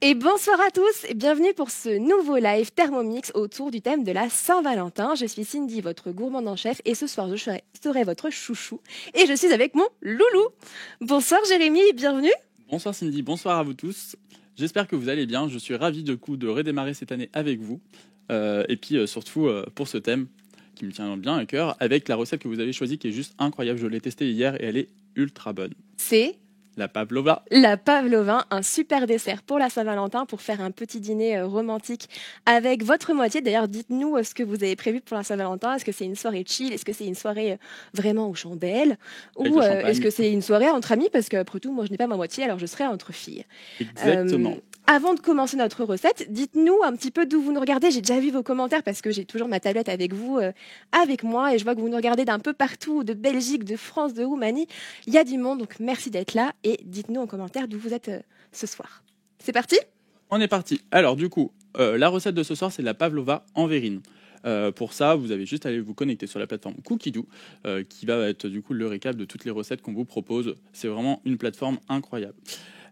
Et bonsoir à tous et bienvenue pour ce nouveau live Thermomix autour du thème de la Saint-Valentin. Je suis Cindy, votre gourmande en chef, et ce soir je serai votre chouchou et je suis avec mon loulou. Bonsoir Jérémy et bienvenue. Bonsoir Cindy, bonsoir à vous tous. J'espère que vous allez bien. Je suis ravi de redémarrer cette année avec vous. Et puis surtout pour ce thème qui me tient bien à cœur, avec la recette que vous avez choisie qui est juste incroyable. Je l'ai testée hier et elle est ultra bonne. C'est la pavlova. La pavlova, un super dessert pour la Saint-Valentin, pour faire un petit dîner romantique avec votre moitié. D'ailleurs, dites-nous ce que vous avez prévu pour la Saint-Valentin. Est-ce que c'est une soirée chill? Est-ce que c'est une soirée vraiment aux chandelles? Ou est-ce que c'est une soirée entre amis? Parce qu'après tout, moi, je n'ai pas ma moitié, alors je serai entre filles. Exactement. Avant de commencer notre recette, dites-nous un petit peu d'où vous nous regardez. J'ai déjà vu vos commentaires parce que j'ai toujours ma tablette avec vous, avec moi, et je vois que vous nous regardez d'un peu partout, de Belgique, de France, de Roumanie. Il y a du monde, donc merci d'être là et dites-nous en commentaire d'où vous êtes ce soir. C'est parti? On est parti. Alors du coup, la recette de ce soir, c'est la pavlova en verrine. Pour ça, vous avez juste à aller vous connecter sur la plateforme Cookidoo, qui va être du coup le récap de toutes les recettes qu'on vous propose. C'est vraiment une plateforme incroyable.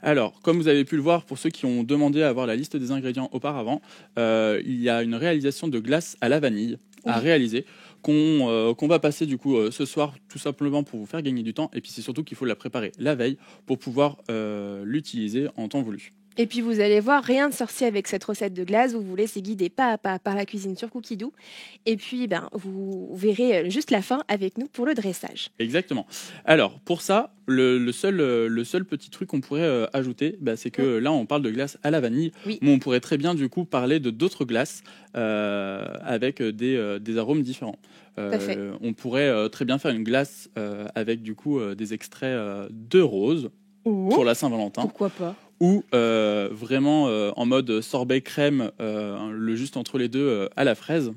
Alors, comme vous avez pu le voir, pour ceux qui ont demandé à avoir la liste des ingrédients auparavant, il y a une réalisation de glace à la vanille à réaliser qu'on va passer du coup ce soir, tout simplement pour vous faire gagner du temps. Et puis c'est surtout qu'il faut la préparer la veille pour pouvoir l'utiliser en temps voulu. Et puis vous allez voir, rien de sorcier avec cette recette de glace. Vous vous laissez guider pas à pas par la cuisine sur Cookidoo. Et puis vous verrez juste la fin avec nous pour le dressage. Exactement. Alors pour ça, le seul petit truc qu'on pourrait ajouter, c'est que là on parle de glace à la vanille, mais on pourrait très bien du coup parler de d'autres glaces avec des arômes différents. On pourrait très bien faire une glace avec du coup des extraits de rose pour la Saint-Valentin. Pourquoi pas? Ou vraiment en mode sorbet crème, le juste entre les deux à la fraise.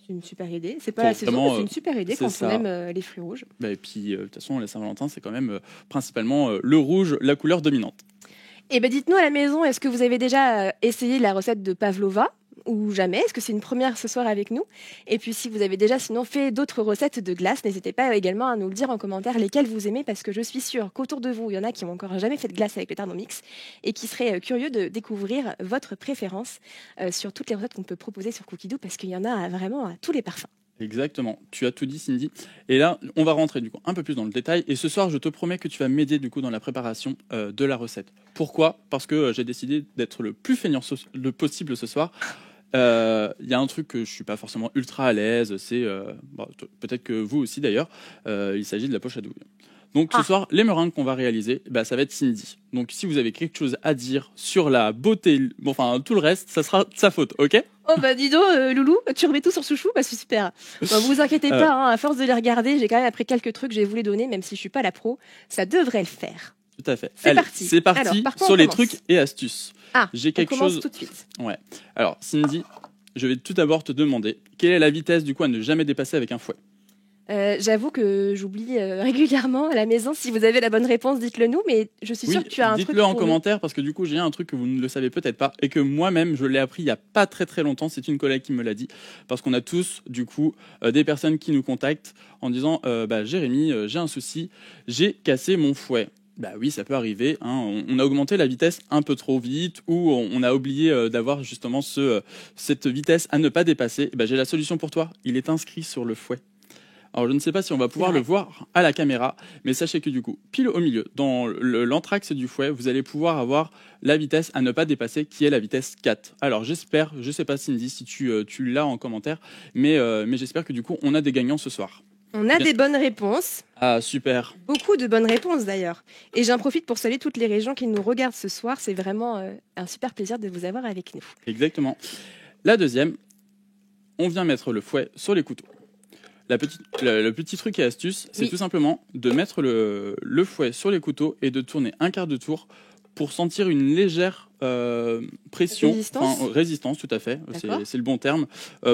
C'est une super idée. C'est pas la saison, mais c'est une super idée quand on aime les fruits rouges. Et puis, de toute façon, la Saint-Valentin, c'est quand même principalement le rouge, la couleur dominante. Et dites-nous à la maison, est-ce que vous avez déjà essayé la recette de pavlova ou jamais? Est-ce que c'est une première ce soir avec nous? Et puis si vous avez déjà sinon fait d'autres recettes de glace, n'hésitez pas également à nous le dire en commentaire lesquelles vous aimez, parce que je suis sûre qu'autour de vous, il y en a qui n'ont encore jamais fait de glace avec le Thermomix et qui seraient curieux de découvrir votre préférence sur toutes les recettes qu'on peut proposer sur Cookidoo, parce qu'il y en a vraiment à tous les parfums. Exactement, tu as tout dit Cindy. Et là, on va rentrer du coup un peu plus dans le détail. Et ce soir, je te promets que tu vas m'aider du coup dans la préparation de la recette. Pourquoi? Parce que j'ai décidé d'être le plus feignant possible ce soir. Il y a un truc que je suis pas forcément ultra à l'aise, c'est peut-être que vous aussi d'ailleurs, il s'agit de la poche à douille. Donc ce soir, les meringues qu'on va réaliser, ça va être Cindy. Donc si vous avez quelque chose à dire sur la beauté, tout le reste, ça sera de sa faute, ok? Oh dis donc, Loulou, tu remets tout sur Chouchou, c'est super. Vous inquiétez pas, à force de les regarder, j'ai quand même appris quelques trucs, je vais vous les donner, même si je suis pas la pro, ça devrait le faire. Tout à fait. C'est parti. C'est parti. Alors, sur les trucs et astuces. J'ai quelque chose. Tout de suite. Ouais. Alors Cindy, je vais tout d'abord te demander quelle est la vitesse du coup à ne jamais dépasser avec un fouet. J'avoue que j'oublie régulièrement à la maison. Si vous avez la bonne réponse, dites-le nous, mais je suis sûre que tu as un truc. Dites-le en commentaire, parce que du coup j'ai un truc que vous ne le savez peut-être pas et que moi-même je l'ai appris il y a pas très longtemps. C'est une collègue qui me l'a dit, parce qu'on a tous du coup des personnes qui nous contactent en disant Jérémy, j'ai un souci, j'ai cassé mon fouet. Oui, ça peut arriver. On a augmenté la vitesse un peu trop vite, ou on a oublié d'avoir justement cette vitesse à ne pas dépasser. J'ai la solution pour toi. Il est inscrit sur le fouet. Alors je ne sais pas si on va pouvoir le voir à la caméra, mais sachez que du coup, pile au milieu, dans l'entraxe du fouet, vous allez pouvoir avoir la vitesse à ne pas dépasser, qui est la vitesse 4. Alors j'espère, je ne sais pas Cindy si tu l'as en commentaire, mais j'espère que du coup on a des gagnants ce soir. On a des bonnes réponses. Ah super. Beaucoup de bonnes réponses d'ailleurs. Et j'en profite pour saluer toutes les régions qui nous regardent ce soir. C'est vraiment un super plaisir de vous avoir avec nous. Exactement. La deuxième, on vient mettre le fouet sur les couteaux. Le petit truc et astuce, c'est tout simplement de mettre le fouet sur les couteaux et de tourner un quart de tour pour sentir une légère pression, résistance, tout à fait, c'est le bon terme,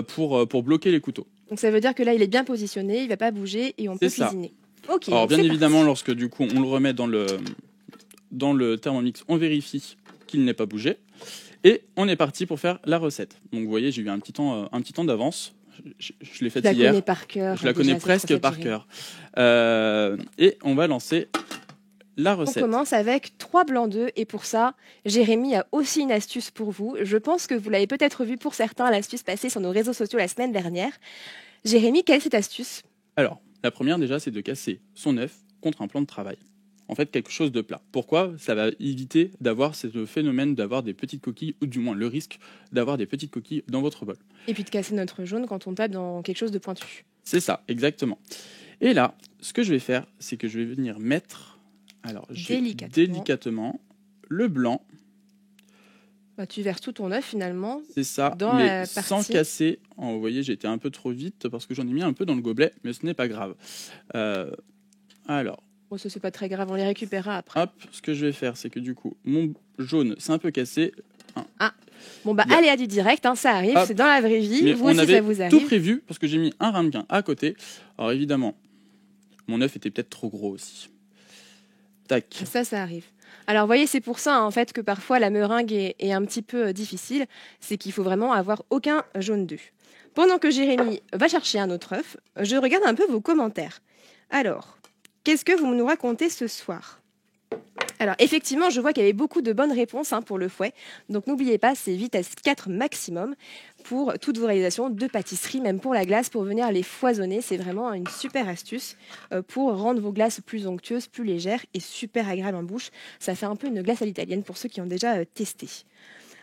pour bloquer les couteaux. Donc ça veut dire que là, il est bien positionné, il ne va pas bouger et on peut cuisiner. Okay, alors bien évidemment, lorsque du coup on le remet dans le Thermomix, on vérifie qu'il n'est pas bougé et on est parti pour faire la recette. Donc vous voyez, j'ai eu un petit temps d'avance. Je l'ai faite hier. Connais par cœur, je la connais presque par cœur. Et on va lancer la On recette. commence avec 3 blancs d'œufs et pour ça, Jérémy a aussi une astuce pour vous. Je pense que vous l'avez peut-être vu pour certains, l'astuce passée sur nos réseaux sociaux la semaine dernière. Jérémy, quelle est cette astuce? Alors, la première déjà, c'est de casser son œuf contre un plan de travail. En fait, quelque chose de plat. Pourquoi? Ça va éviter d'avoir ce phénomène d'avoir des petites coquilles, ou du moins le risque d'avoir des petites coquilles dans votre bol. Et puis de casser notre jaune quand on tape dans quelque chose de pointu. C'est ça, exactement. Et là, ce que je vais faire, c'est que je vais venir mettre, alors, délicatement le blanc. Bah, tu verses tout ton œuf finalement. C'est ça, dans mais la sans partie. casser. Oh, vous voyez, j'ai été un peu trop vite parce que j'en ai mis un peu dans le gobelet, mais ce n'est pas grave. Alors, Bon, ça c'est pas très grave, on les récupérera après. hop, ce que je vais faire, c'est que du coup, mon jaune, c'est un peu cassé. Bon bah Bien. aléa du direct, hein, ça arrive, Hop. c'est dans la vraie vie. Mais Vous on aussi avait ça vous tout arrive. prévu parce que j'ai mis un ramequin à côté. Alors évidemment, mon œuf était peut-être trop gros aussi. Tac. Ça arrive. Alors, vous voyez, c'est pour ça, en fait, que parfois la meringue est un petit peu difficile. C'est qu'il faut vraiment avoir aucun jaune d'œuf. Pendant que Jérémy va chercher un autre œuf, je regarde un peu vos commentaires. Alors, qu'est-ce que vous nous racontez ce soir? Alors, effectivement, je vois qu'il y avait beaucoup de bonnes réponses pour le fouet. Donc, n'oubliez pas, c'est vitesse 4 maximum pour toutes vos réalisations de pâtisserie, même pour la glace, pour venir les foisonner. C'est vraiment une super astuce pour rendre vos glaces plus onctueuses, plus légères et super agréables en bouche. Ça fait un peu une glace à l'italienne pour ceux qui ont déjà testé.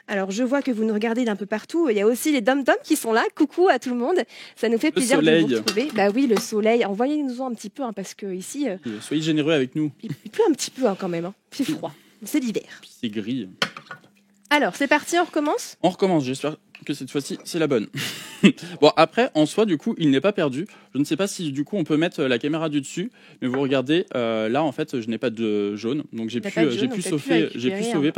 Alors, je vois que vous nous regardez d'un peu partout. Il y a aussi les dom-toms qui sont là. Coucou à tout le monde. Ça nous fait plaisir de vous retrouver. Bah oui, le soleil. Envoyez-nous-en un petit peu parce que ici, Soyez généreux avec nous. il pleut un petit peu quand même. C'est froid. C'est l'hiver. C'est gris. Alors, c'est parti, on recommence? On recommence, j'espère que cette fois-ci, c'est la bonne. Bon, après, en soi, du coup, il n'est pas perdu. Je ne sais pas si, du coup, on peut mettre la caméra du dessus. Mais vous regardez, là, en fait, je n'ai pas de jaune. Donc, j'ai pu sauver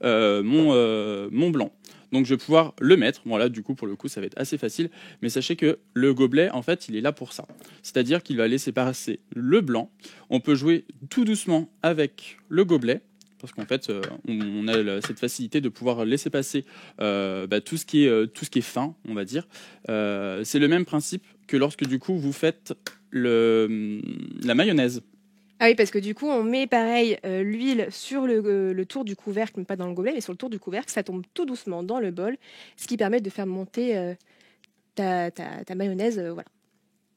mon blanc. Donc, je vais pouvoir le mettre. Bon, là, du coup, pour le coup, ça va être assez facile. Mais sachez que le gobelet, en fait, il est là pour ça. C'est-à-dire qu'il va laisser passer le blanc. On peut jouer tout doucement avec le gobelet. Parce qu'en fait, on a cette facilité de pouvoir laisser passer tout ce qui est fin, on va dire. C'est le même principe que lorsque du coup vous faites la mayonnaise. Ah oui, parce que du coup, on met pareil l'huile sur le tour du couvercle, mais pas dans le gobelet, mais sur le tour du couvercle. Ça tombe tout doucement dans le bol, ce qui permet de faire monter ta mayonnaise. Voilà.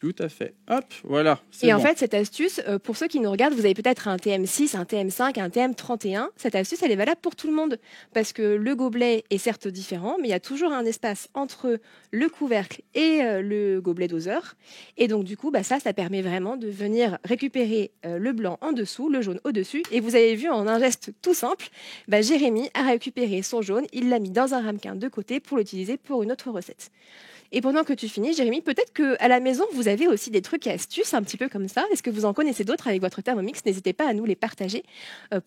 Tout à fait. Hop, voilà. Et en fait, cette astuce, pour ceux qui nous regardent, vous avez peut-être un TM6, un TM5, un TM31. Cette astuce, elle est valable pour tout le monde. Parce que le gobelet est certes différent, mais il y a toujours un espace entre le couvercle et le gobelet doseur. Et donc, du coup, ça permet vraiment de venir récupérer le blanc en dessous, le jaune au-dessus. Et vous avez vu, en un geste tout simple, Jérémy a récupéré son jaune. Il l'a mis dans un ramequin de côté pour l'utiliser pour une autre recette. Et pendant que tu finis, Jérémy, peut-être qu'à la maison, vous avez aussi des trucs et astuces un petit peu comme ça. Est-ce que vous en connaissez d'autres avec votre Thermomix? N'hésitez pas à nous les partager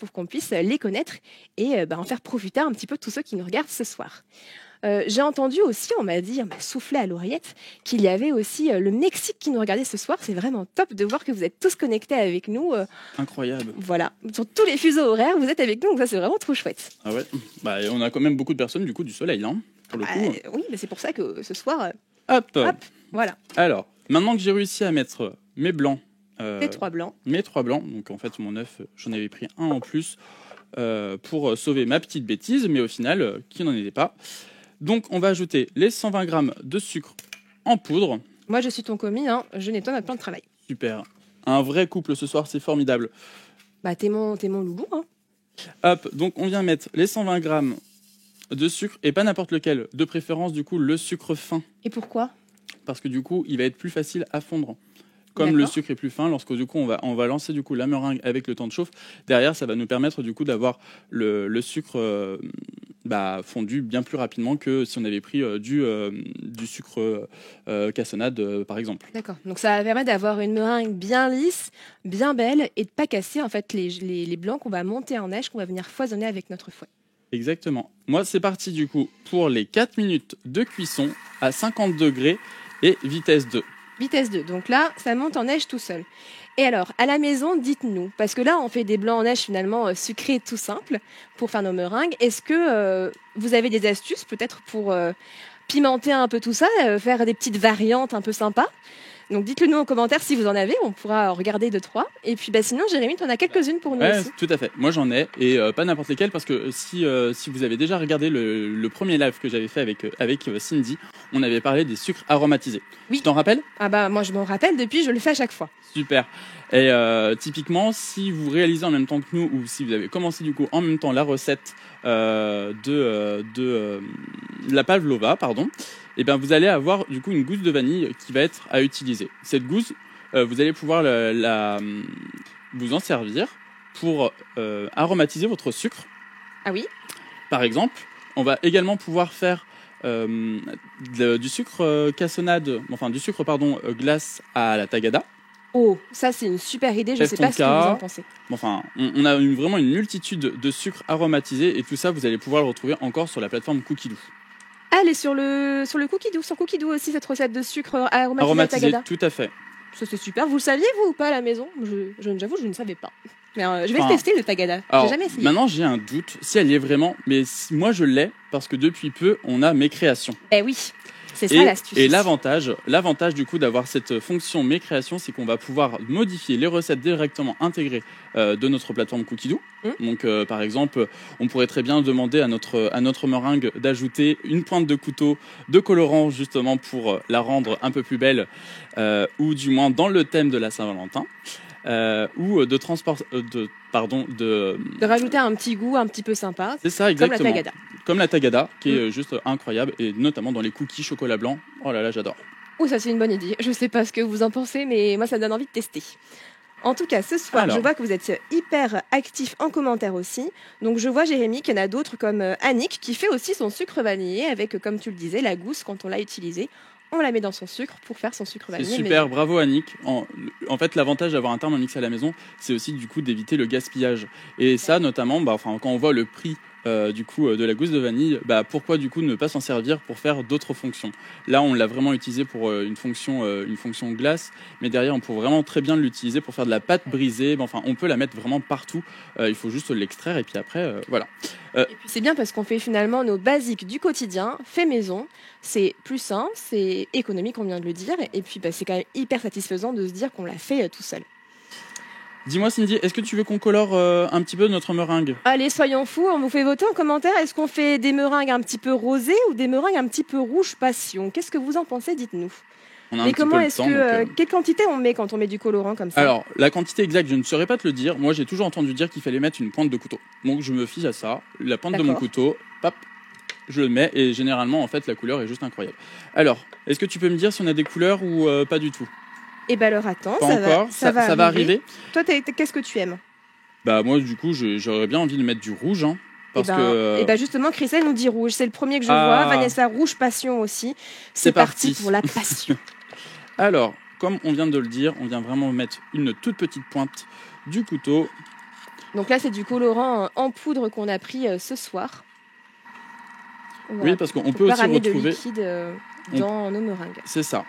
pour qu'on puisse les connaître et en faire profiter un petit peu tous ceux qui nous regardent ce soir. J'ai entendu aussi, on m'a soufflé à l'oreillette, qu'il y avait aussi le Mexique qui nous regardait ce soir. C'est vraiment top de voir que vous êtes tous connectés avec nous. Incroyable. Voilà, sur tous les fuseaux horaires, vous êtes avec nous, donc ça c'est vraiment trop chouette. Ah ouais. On a quand même beaucoup de personnes du coup du soleil, hein, pour le coup. Oui, mais c'est pour ça que ce soir... Hop, voilà. Alors, maintenant que j'ai réussi à mettre mes blancs, les 3 blancs. Mes 3 blancs, donc en fait mon œuf, j'en avais pris un en plus pour sauver ma petite bêtise, mais au final, qui n'en était pas. Donc on va ajouter les 120 grammes de sucre en poudre. Moi je suis ton commis, je nettoie notre plan de travail. Super, un vrai couple ce soir, c'est formidable. T'es mon loulou. Hop, donc on vient mettre les 120 grammes de sucre, et pas n'importe lequel, de préférence du coup le sucre fin. Et pourquoi? Parce que du coup il va être plus facile à fondre. Comme le sucre est plus fin, lorsque du coup on va lancer du coup la meringue avec le temps de chauffe, derrière ça va nous permettre du coup d'avoir le sucre fondu bien plus rapidement que si on avait pris du sucre cassonade par exemple. D'accord, donc ça va permettre d'avoir une meringue bien lisse, bien belle et de pas casser en fait les blancs qu'on va monter en neige, qu'on va venir foisonner avec notre fouet. Exactement. Moi c'est parti du coup pour les 4 minutes de cuisson à 50 degrés et vitesse 2. Vitesse 2, donc là, ça monte en neige tout seul. Et alors, à la maison, dites-nous, parce que là, on fait des blancs en neige finalement sucrés tout simples pour faire nos meringues. Est-ce que vous avez des astuces peut-être pour pimenter un peu tout ça, faire des petites variantes un peu sympas? Donc dites-le nous en commentaire si vous en avez, on pourra en regarder 2-3. Et puis sinon, Jérémy, tu en as quelques-unes pour nous Ouais, aussi. tout à fait. Moi j'en ai, et pas n'importe lesquelles, parce que si vous avez déjà regardé le premier live que j'avais fait avec Cindy, on avait parlé des sucres aromatisés. Oui. Tu t'en rappelles? Ah bah moi je m'en rappelle, depuis je le fais à chaque fois. Super. Et typiquement, si vous réalisez en même temps que nous, ou si vous avez commencé du coup en même temps la recette de la pavlova, pardon, et bien vous allez avoir du coup une gousse de vanille qui va être à utiliser. Cette gousse, vous allez pouvoir vous en servir pour aromatiser votre sucre. Ah oui. Par exemple, on va également pouvoir faire du sucre cassonade, enfin du sucre glace à la tagada. Oh, ça c'est une super idée, je ne sais pas ce que vous en pensez. Enfin, on a vraiment une multitude de sucres aromatisés, et tout ça vous allez pouvoir le retrouver encore sur la plateforme Cookidoo. Ah, elle est sur le Cookidoo, sur Cookidoo aussi, cette recette de sucre aromatisé à Aromatisé, tagada. tout à fait. Ça c'est super, vous le saviez vous ou pas à la maison? J'avoue, je ne savais pas. Mais je vais le tester le tagada, j'ai jamais essayé. Maintenant j'ai un doute si elle y est vraiment, mais moi je l'ai parce que depuis peu on a mes créations. Eh oui. C'est ça l'astuce. Et l'avantage du coup d'avoir cette fonction Mes créations, c'est qu'on va pouvoir modifier les recettes directement intégrées de notre plateforme Cookidoo. Donc par exemple, on pourrait très bien demander à notre meringue d'ajouter une pointe de couteau de colorant justement pour la rendre un peu plus belle, ou du moins dans le thème de la Saint-Valentin. Ou de rajouter un petit goût un petit peu sympa. C'est ça, exactement. Comme la tagada, qui est juste incroyable, et notamment dans les cookies chocolat blanc. Oh là là, j'adore. Oh, ça c'est une bonne idée. Je sais pas ce que vous en pensez, mais moi ça me donne envie de tester. En tout cas, ce soir, je vois que vous êtes hyper actif en commentaire aussi. Donc je vois, Jérémy, qu'il y en a d'autres comme Annick qui fait aussi son sucre vanillé avec, comme tu le disais, la gousse quand on l'a utilisée. On la met dans son sucre pour faire son sucre vanillé. C'est super, bravo Annick. En fait, l'avantage d'avoir un Thermomix à la maison, c'est aussi du coup d'éviter le gaspillage. Et ça, notamment, quand on voit le prix de la gousse de vanille, pourquoi du coup ne pas s'en servir pour faire d'autres fonctions? Là, on l'a vraiment utilisé pour une fonction glace, mais derrière, on peut vraiment très bien l'utiliser pour faire de la pâte brisée. On peut la mettre vraiment partout. Il faut juste l'extraire, et puis après, voilà. Et puis c'est bien parce qu'on fait finalement nos basiques du quotidien, fait maison. C'est plus sain, c'est économique, on vient de le dire. Et puis c'est quand même hyper satisfaisant de se dire qu'on l'a fait tout seul. Dis-moi Cindy, est-ce que tu veux qu'on colore un petit peu notre meringue? Allez, soyons fous, on vous fait voter en commentaire. Est-ce qu'on fait des meringues un petit peu rosées ou des meringues un petit peu rouge passion? Qu'est-ce que vous en pensez? Dites-nous. Mais comment quelle quantité on met quand on met du colorant comme ça? Alors, la quantité exacte, je ne saurais pas te le dire. Moi, j'ai toujours entendu dire qu'il fallait mettre une pointe de couteau. Donc, je me fie à ça. La pointe de mon couteau, hop, je le mets, et généralement, en fait, la couleur est juste incroyable. Alors, est-ce que tu peux me dire si on a des couleurs ou pas du tout? Eh ben alors attends, ça va arriver. Toi, qu'est-ce que tu aimes? Moi, du coup, j'aurais bien envie de mettre du rouge, hein. Justement, Christelle nous dit rouge. C'est le premier que je vois. Vanessa, rouge passion aussi. C'est parti pour la passion. Alors, comme on vient de le dire, on vient vraiment mettre une toute petite pointe du couteau. Donc là, c'est du colorant en poudre qu'on a pris ce soir. Voilà. Oui, parce qu'on peut aussi retrouver de liquide dans nos meringues. C'est ça.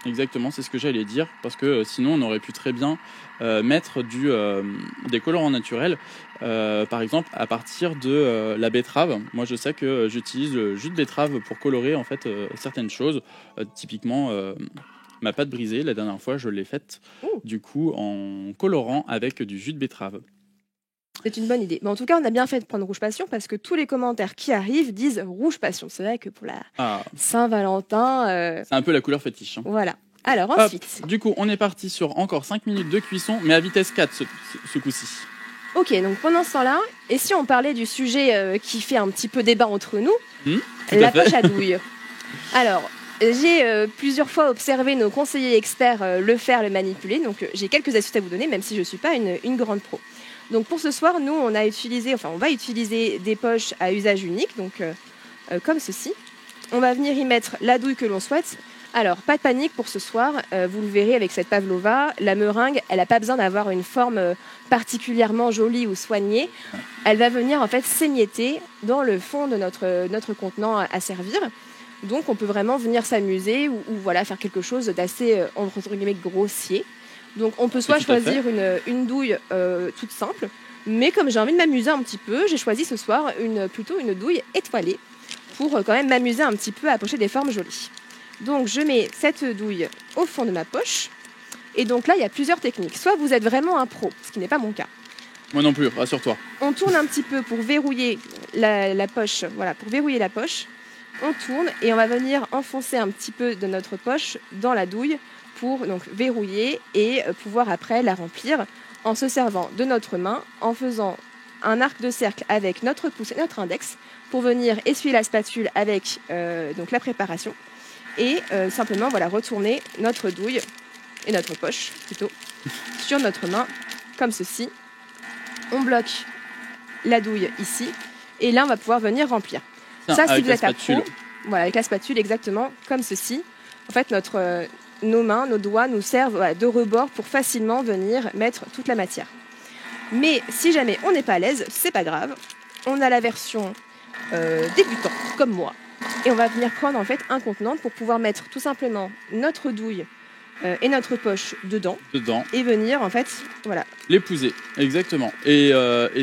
Exactement, c'est ce que j'allais dire, parce que sinon on aurait pu très bien mettre des colorants naturels, par exemple à partir de la betterave. Moi je sais que j'utilise le jus de betterave pour colorer en fait certaines choses, typiquement ma pâte brisée, la dernière fois je l'ai faite du coup en colorant avec du jus de betterave. C'est une bonne idée. Mais en tout cas, on a bien fait de prendre rouge passion parce que tous les commentaires qui arrivent disent rouge passion. C'est vrai que pour la Saint-Valentin... C'est un peu la couleur fétiche. Hein. Voilà. Alors ensuite... Du coup, on est parti sur encore 5 minutes de cuisson, mais à vitesse 4 ce coup-ci. Ok, donc pendant ce temps-là, et si on parlait du sujet qui fait un petit peu débat entre nous, la poche à douille. Alors... J'ai plusieurs fois observé nos conseillers experts le manipuler, donc j'ai quelques astuces à vous donner, même si je ne suis pas une grande pro. Donc pour ce soir, nous, on va utiliser des poches à usage unique, donc comme ceci. On va venir y mettre la douille que l'on souhaite. Alors, pas de panique pour ce soir, vous le verrez avec cette pavlova, la meringue, elle n'a pas besoin d'avoir une forme particulièrement jolie ou soignée. Elle va venir en fait s'émietter dans le fond de notre contenant à servir. Donc on peut vraiment venir s'amuser ou faire quelque chose d'assez entre guillemets grossier. Donc on peut soit choisir une douille toute simple, mais comme j'ai envie de m'amuser un petit peu, j'ai choisi ce soir plutôt une douille étoilée pour quand même m'amuser un petit peu à pocher des formes jolies. Donc je mets cette douille au fond de ma poche. Et donc là, il y a plusieurs techniques. Soit vous êtes vraiment un pro, ce qui n'est pas mon cas. Moi non plus, rassure-toi. On tourne un petit peu pour verrouiller la poche. Voilà, pour verrouiller la poche. On tourne et on va venir enfoncer un petit peu de notre poche dans la douille pour donc verrouiller et pouvoir après la remplir en se servant de notre main, en faisant un arc de cercle avec notre pouce et notre index pour venir essuyer la spatule avec donc la préparation et simplement voilà, retourner notre douille et notre poche plutôt sur notre main comme ceci. On bloque la douille ici et là on va pouvoir venir remplir. Ça, si vous êtes à pro, voilà, avec la spatule exactement comme ceci. En fait, nos mains, nos doigts nous servent voilà, de rebord pour facilement venir mettre toute la matière. Mais si jamais on n'est pas à l'aise, c'est pas grave. On a la version débutant, comme moi. Et on va venir prendre en fait un contenant pour pouvoir mettre tout simplement notre douille et notre poche dedans. Et venir en fait, voilà. L'épouser, exactement. Et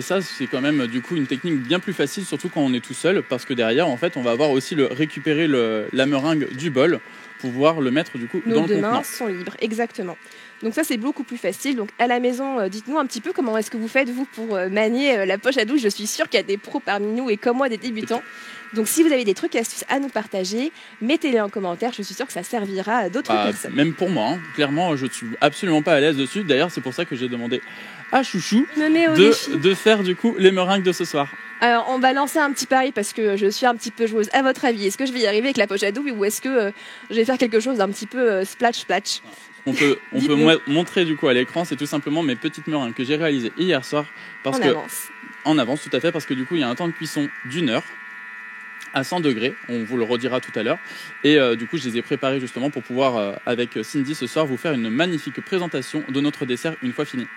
ça, c'est quand même du coup une technique bien plus facile, surtout quand on est tout seul, parce que derrière, en fait, on va avoir aussi récupérer la meringue du bol, pouvoir le mettre du coup dans le contenant. Nos deux mains sont libres, exactement. Donc ça, c'est beaucoup plus facile. Donc à la maison, dites-nous un petit peu comment est-ce que vous faites, vous, pour manier la poche à douille. Je suis sûre qu'il y a des pros parmi nous et comme moi, des débutants. Donc si vous avez des trucs et astuces à nous partager, mettez-les en commentaire. Je suis sûre que ça servira à d'autres personnes. Même pour moi, hein. Clairement, je ne suis absolument pas à l'aise dessus. D'ailleurs, c'est pour ça que j'ai demandé à Chouchou de faire du coup les meringues de ce soir. Alors, on va lancer un petit pari parce que je suis un petit peu joueuse. À votre avis, est-ce que je vais y arriver avec la poche à douille ou est-ce que je vais faire quelque chose d'un petit peu splash? On peut montrer du coup à l'écran, c'est tout simplement mes petites meringues que j'ai réalisées hier soir. En avance, tout à fait, parce que du coup, il y a un temps de cuisson d'1 heure à 100 degrés, on vous le redira tout à l'heure. Et du coup, je les ai préparées justement pour pouvoir, avec Cindy ce soir, vous faire une magnifique présentation de notre dessert une fois fini.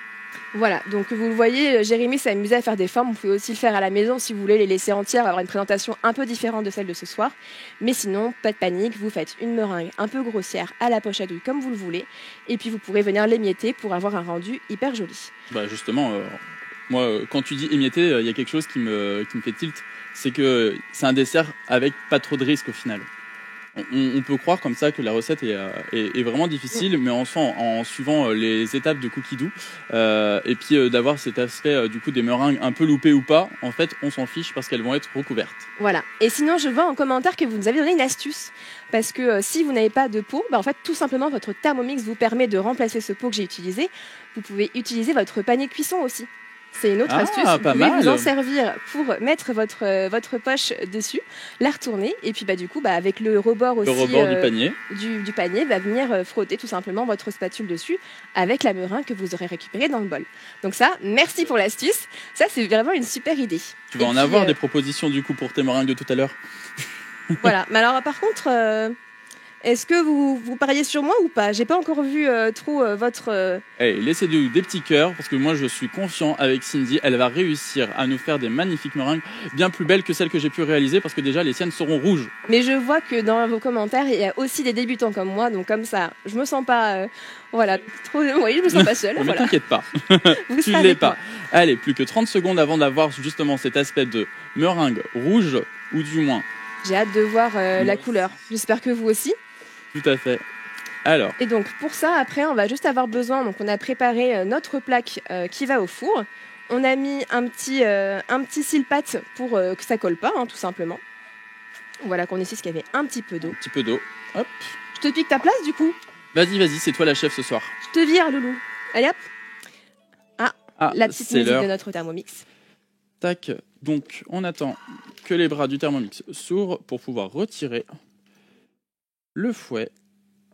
Voilà, donc vous le voyez, Jérémy s'est amusé à faire des formes. Vous pouvez aussi le faire à la maison si vous voulez les laisser entières, avoir une présentation un peu différente de celle de ce soir. Mais sinon, pas de panique, vous faites une meringue un peu grossière à la poche à douille comme vous le voulez. Et puis vous pourrez venir l'émietter pour avoir un rendu hyper joli. Bah justement, moi, quand tu dis émietter, il y a quelque chose qui me fait tilt. C'est que c'est un dessert avec pas trop de risques au final. On peut croire comme ça que la recette est vraiment difficile, mais en suivant les étapes de cookie doux, et puis d'avoir cet aspect du coup des meringues un peu loupées ou pas, en fait on s'en fiche parce qu'elles vont être recouvertes. Voilà, et sinon je vois en commentaire que vous nous avez donné une astuce, parce que si vous n'avez pas de pot, en fait tout simplement votre Thermomix vous permet de remplacer ce pot que j'ai utilisé. Vous pouvez utiliser votre panier cuisson aussi. C'est une autre astuce, vous pouvez vous en servir pour mettre votre poche dessus, la retourner et puis du coup avec le rebord aussi du panier va venir frotter tout simplement votre spatule dessus avec la meringue que vous aurez récupérée dans le bol. Donc ça, merci pour l'astuce, ça c'est vraiment une super idée. Tu vas avoir des propositions du coup pour tes meringues de tout à l'heure. Voilà, mais alors par contre... Est-ce que vous pariez sur moi ou pas? J'ai pas encore vu trop votre... Laissez des petits cœurs, parce que moi je suis confiant avec Cindy. Elle va réussir à nous faire des magnifiques meringues, bien plus belles que celles que j'ai pu réaliser, parce que déjà les siennes seront rouges. Mais je vois que dans vos commentaires, il y a aussi des débutants comme moi, donc comme ça, je me sens pas... trop... Oui, je me sens pas seule. Mais t'inquiète pas, tu l'es pas. Allez, plus que 30 secondes avant d'avoir justement cet aspect de meringue rouge, ou du moins... J'ai hâte de voir la couleur. J'espère que vous aussi. Tout à fait. Alors. Et donc pour ça, après, on va juste avoir besoin. Donc on a préparé notre plaque qui va au four. On a mis un petit cile-pâte pour que ça colle pas, tout simplement. Voilà qu'on essuie ce qu'il y avait un petit peu d'eau. Un petit peu d'eau. Hop. Je te pique ta place du coup. Vas-y, c'est toi la chef ce soir. Je te vire, Loulou. Allez hop. La petite musique de notre Thermomix. Tac. Donc on attend que les bras du Thermomix s'ouvrent pour pouvoir retirer le fouet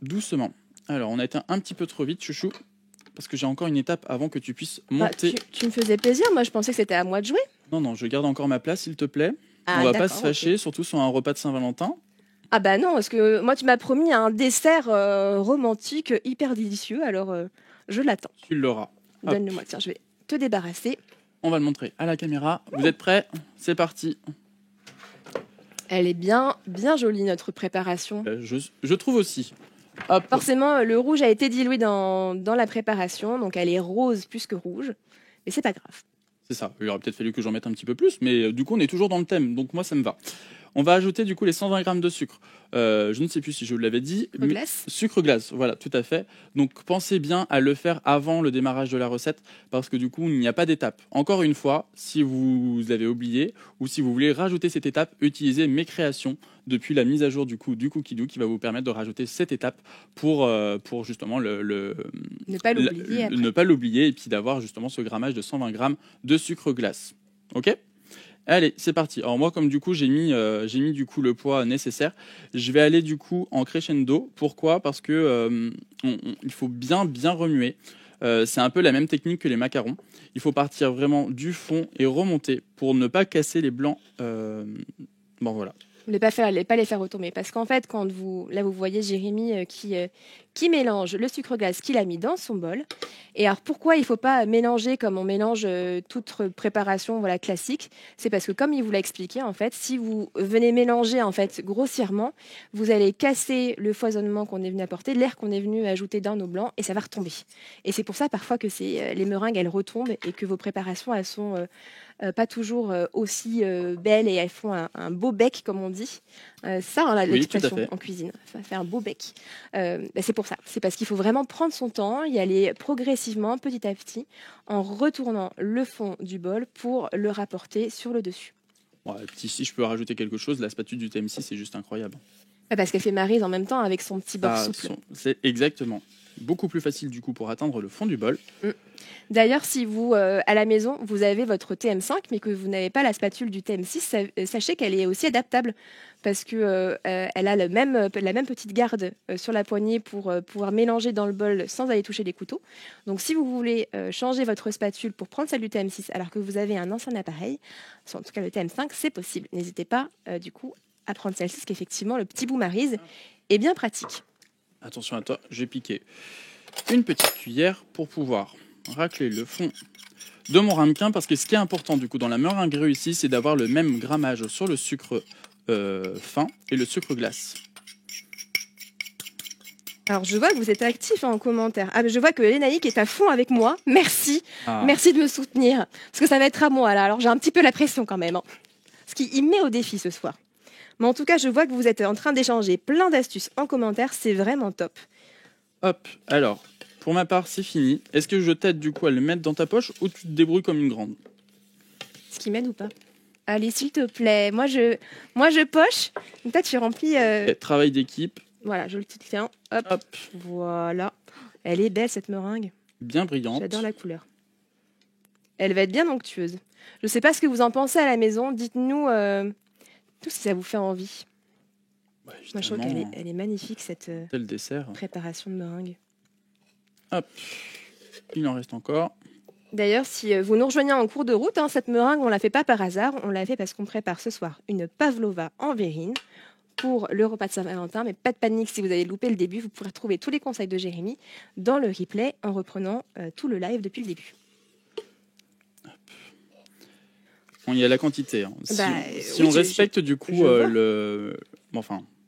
doucement. Alors on a été un petit peu trop vite, Chouchou, parce que j'ai encore une étape avant que tu puisses monter. Tu me faisais plaisir, moi je pensais que c'était à moi de jouer. Non, je garde encore ma place s'il te plaît. On va pas se fâcher, surtout sur un repas de Saint-Valentin. Ah bah non, parce que moi tu m'as promis un dessert romantique hyper délicieux, alors je l'attends. Tu l'auras. Donne-le-moi, tiens, je vais te débarrasser. On va le montrer à la caméra. Vous êtes prêts? C'est parti. Elle est bien jolie, notre préparation. Je trouve aussi. Hop. Forcément, le rouge a été dilué dans la préparation, donc elle est rose plus que rouge. Mais c'est pas grave. C'est ça. Il aurait peut-être fallu que j'en mette un petit peu plus, mais du coup, on est toujours dans le thème, donc moi, ça me va. On va ajouter du coup les 120 grammes de sucre. Je ne sais plus si je vous l'avais dit. Glace. Sucre glace, voilà, tout à fait. Donc pensez bien à le faire avant le démarrage de la recette parce que du coup, il n'y a pas d'étape. Encore une fois, si vous avez oublié ou si vous voulez rajouter cette étape, utilisez mes créations depuis la mise à jour du Cookie Dough qui va vous permettre de rajouter cette étape pour justement Ne pas l'oublier après. ne pas l'oublier et puis d'avoir justement ce grammage de 120 grammes de sucre glace. Ok ? Allez, c'est parti. Alors moi, comme du coup, j'ai mis du coup le poids nécessaire. Je vais aller du coup en crescendo. Pourquoi ? Parce que il faut bien remuer. C'est un peu la même technique que les macarons. Il faut partir vraiment du fond et remonter pour ne pas casser les blancs. Bon voilà. Ne pas les faire retomber. Parce qu'en fait, vous voyez Jérémy qui mélange le sucre glace qu'il a mis dans son bol. Et alors, pourquoi il ne faut pas mélanger comme on mélange toute préparation classique ? C'est parce que, comme il vous l'a expliqué, en fait, si vous venez mélanger en fait, grossièrement, vous allez casser le foisonnement qu'on est venu apporter, l'air qu'on est venu ajouter dans nos blancs, et ça va retomber. Et c'est pour ça, parfois, que les meringues, elles retombent et que vos préparations, elles sont... pas toujours aussi belles et elles font un beau bec, comme on dit. L'expression en cuisine, ça fait un beau bec. C'est pour ça. C'est parce qu'il faut vraiment prendre son temps, y aller progressivement, petit à petit, en retournant le fond du bol pour le rapporter sur le dessus. Ouais, si je peux rajouter quelque chose, la spatule du TM6 c'est juste incroyable. Parce qu'elle fait marise en même temps avec son petit bord souple. C'est exactement. Beaucoup plus facile du coup pour atteindre le fond du bol. D'ailleurs, si vous, à la maison, vous avez votre TM5, mais que vous n'avez pas la spatule du TM6, sachez qu'elle est aussi adaptable parce qu'elle a la même petite garde sur la poignée pour pouvoir mélanger dans le bol sans aller toucher les couteaux. Donc, si vous voulez changer votre spatule pour prendre celle du TM6 alors que vous avez un ancien appareil, en tout cas le TM5, c'est possible. N'hésitez pas, du coup, à prendre celle-ci, parce qu'effectivement, le petit bout maryse est bien pratique. Attention à toi, j'ai piqué une petite cuillère pour pouvoir racler le fond de mon ramequin parce que ce qui est important du coup dans la meringue réussie, c'est d'avoir le même grammage sur le sucre fin et le sucre glace. Alors je vois que vous êtes actif en commentaire. Je vois que Lénaïque est à fond avec moi. Merci, merci de me soutenir parce que ça va être à moi là. Alors j'ai un petit peu la pression quand même. Ce qui me met au défi ce soir. Mais en tout cas, je vois que vous êtes en train d'échanger plein d'astuces en commentaire. C'est vraiment top. Hop, alors, pour ma part, c'est fini. Est-ce que je t'aide du coup à le mettre dans ta poche ou tu te débrouilles comme une grande ? Ce qui m'aide ou pas ? Allez, s'il te plaît. Moi, je poche. Donc, toi, tu remplis... Travail d'équipe. Voilà, je le tiens. Hop. Voilà. Elle est belle, cette meringue. Bien brillante. J'adore la couleur. Elle va être bien onctueuse. Je ne sais pas ce que vous en pensez à la maison. Dites-nous... tout si ça vous fait envie. Moi, je trouve qu'elle est magnifique, cette préparation de meringue. Hop, il en reste encore. D'ailleurs, si vous nous rejoignez en cours de route, cette meringue, on ne la fait pas par hasard. On l'a fait parce qu'on prépare ce soir une pavlova en verrine pour le repas de Saint-Valentin. Mais pas de panique, si vous avez loupé le début, vous pourrez retrouver tous les conseils de Jérémy dans le replay en reprenant tout le live depuis le début. Bon, il y a la quantité. Si on respecte du coup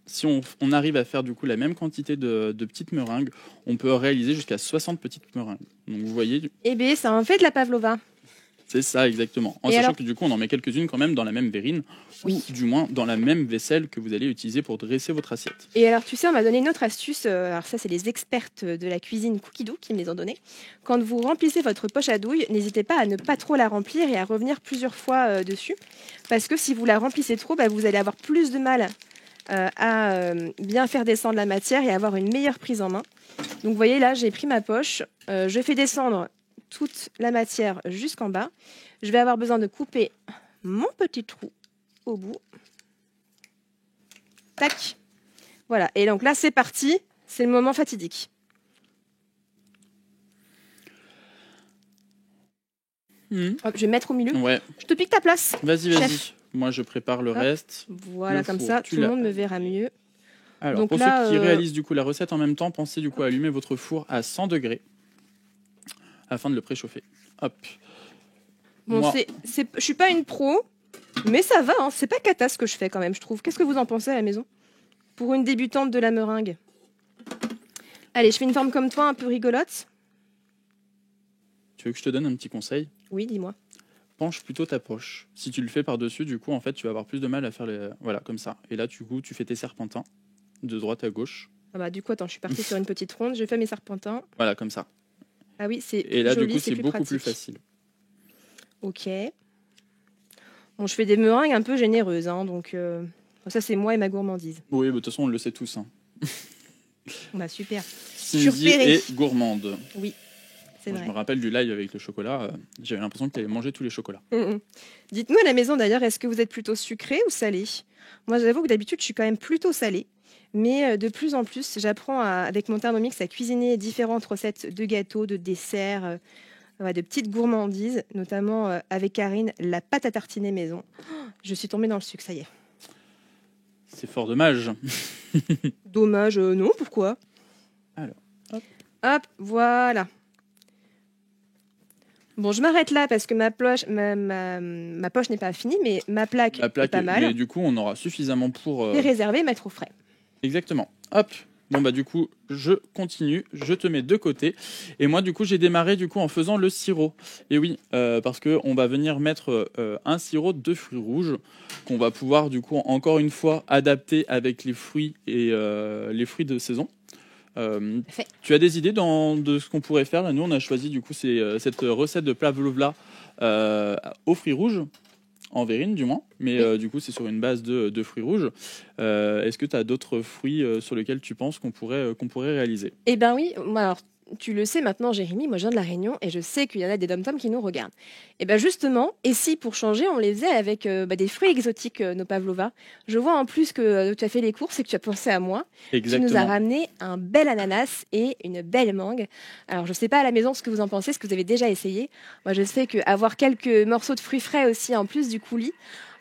si on arrive à faire du coup la même quantité de petites meringues, on peut réaliser jusqu'à 60 petites meringues. Donc vous voyez. Eh bien, ça en fait de la pavlova. C'est ça, exactement. En sachant que du coup, on en met quelques-unes quand même dans la même verrine, ou du moins dans la même vaisselle que vous allez utiliser pour dresser votre assiette. Et alors, tu sais, on m'a donné une autre astuce. Alors ça, c'est les expertes de la cuisine Cookie Dough qui me les ont données. Quand vous remplissez votre poche à douille, n'hésitez pas à ne pas trop la remplir et à revenir plusieurs fois dessus. Parce que si vous la remplissez trop, vous allez avoir plus de mal à bien faire descendre la matière et avoir une meilleure prise en main. Donc, vous voyez, là, j'ai pris ma poche. Je fais descendre toute la matière jusqu'en bas. Je vais avoir besoin de couper mon petit trou au bout. Tac. Voilà. Et donc là, c'est parti. C'est le moment fatidique. Hop, je vais me mettre au milieu. Ouais. Je te pique ta place. Vas-y. Moi, je prépare le reste. Voilà, comme ça, tout le monde me verra mieux. Alors, donc pour ceux qui réalisent du coup la recette en même temps, pensez du coup à allumer votre four à 100 degrés afin de le préchauffer. Hop. Bon, je suis pas une pro, mais ça va. C'est pas cata ce que je fais quand même, je trouve. Qu'est-ce que vous en pensez à la maison pour une débutante de la meringue? Allez, je fais une forme comme toi, un peu rigolote. Tu veux que je te donne un petit conseil? Oui, dis-moi. penches plutôt ta poche. Si tu le fais par-dessus, du coup, en fait, tu vas avoir plus de mal à faire les... Voilà, comme ça. Et là, du coup, tu fais tes serpentins de droite à gauche. Ah bah, du coup, attends, je suis partie sur une petite ronde, je fais mes serpentins. Voilà, comme ça. Ah oui, c'est Et là, joli, du coup, c'est beaucoup pratique. plus facile. Ok. Bon, je fais des meringues un peu généreuses, hein, donc ça, c'est moi et ma gourmandise. Oui, de toute façon, on le sait tous. Hein. Bah, super. Cindy est gourmande. Oui, c'est vrai. Je me rappelle du live avec le chocolat. J'avais l'impression que tu allais manger tous les chocolats. Dites-nous à la maison, d'ailleurs, est-ce que vous êtes plutôt sucré ou salé? Moi, j'avoue que d'habitude, je suis quand même plutôt salée. Mais de plus en plus, j'apprends avec mon Thermomix à cuisiner différentes recettes de gâteaux, de desserts, de petites gourmandises, notamment avec Karine, la pâte à tartiner maison. Je suis tombée dans le sucre, ça y est. C'est fort dommage. Dommage, non, pourquoi? Alors, hop, voilà. Bon, je m'arrête là parce que ma poche n'est pas finie, mais ma plaque est pas mal. Mais du coup, on aura suffisamment pour... Et réserver, mettre au frais. Exactement. Hop. Bon bah du coup, je continue, je te mets de côté. Et moi du coup, j'ai démarré du coup en faisant le sirop. Et oui, parce que on va venir mettre un sirop de fruits rouges qu'on va pouvoir du coup encore une fois adapter avec les fruits et les fruits de saison. Tu as des idées de ce qu'on pourrait faire? Là, nous, on a choisi du coup cette recette de pavlova aux fruits rouges. En verrine du moins, mais oui. Du coup c'est sur une base de fruits rouges. Est-ce que tu as d'autres fruits sur lesquels tu penses qu'on pourrait réaliser? Eh bien oui, alors tu le sais maintenant Jérémy, moi je viens de La Réunion et je sais qu'il y en a des dom-toms qui nous regardent. Et bien justement, et si pour changer on les faisait avec des fruits exotiques, nos pavlova. Je vois en plus que tu as fait les courses et que tu as pensé à moi. Exactement. Tu nous as ramené un bel ananas et une belle mangue. Alors je ne sais pas à la maison ce que vous en pensez, ce que vous avez déjà essayé. Moi je sais qu'avoir quelques morceaux de fruits frais aussi en plus du coulis,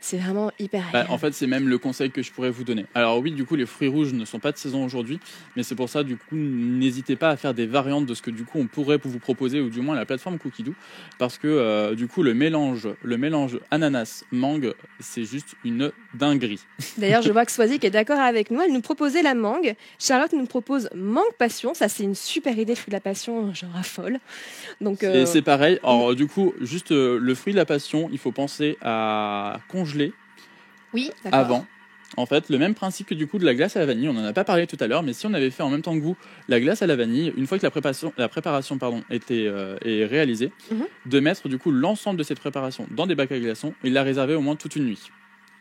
c'est vraiment hyper agréable. En fait, c'est même le conseil que je pourrais vous donner. Alors oui, du coup, les fruits rouges ne sont pas de saison aujourd'hui, mais c'est pour ça, du coup, n'hésitez pas à faire des variantes de ce que du coup on pourrait vous proposer, ou du moins la plateforme Cookidoo, parce que du coup, le mélange ananas-mangue, c'est juste une dinguerie. D'ailleurs, je vois que Swazik est d'accord avec nous. Elle nous proposait la mangue. Charlotte nous propose mangue passion. Ça, c'est une super idée, fruit de la passion. J'en raffole. Donc, c'est pareil. Alors, du coup, juste le fruit de la passion, il faut penser à congeler avant. En fait, le même principe que du coup de la glace à la vanille, on n'en a pas parlé tout à l'heure, mais si on avait fait en même temps que vous la glace à la vanille, une fois que la préparation est réalisée, de mettre du coup l'ensemble de cette préparation dans des bacs à glaçons et de la réserver au moins toute une nuit.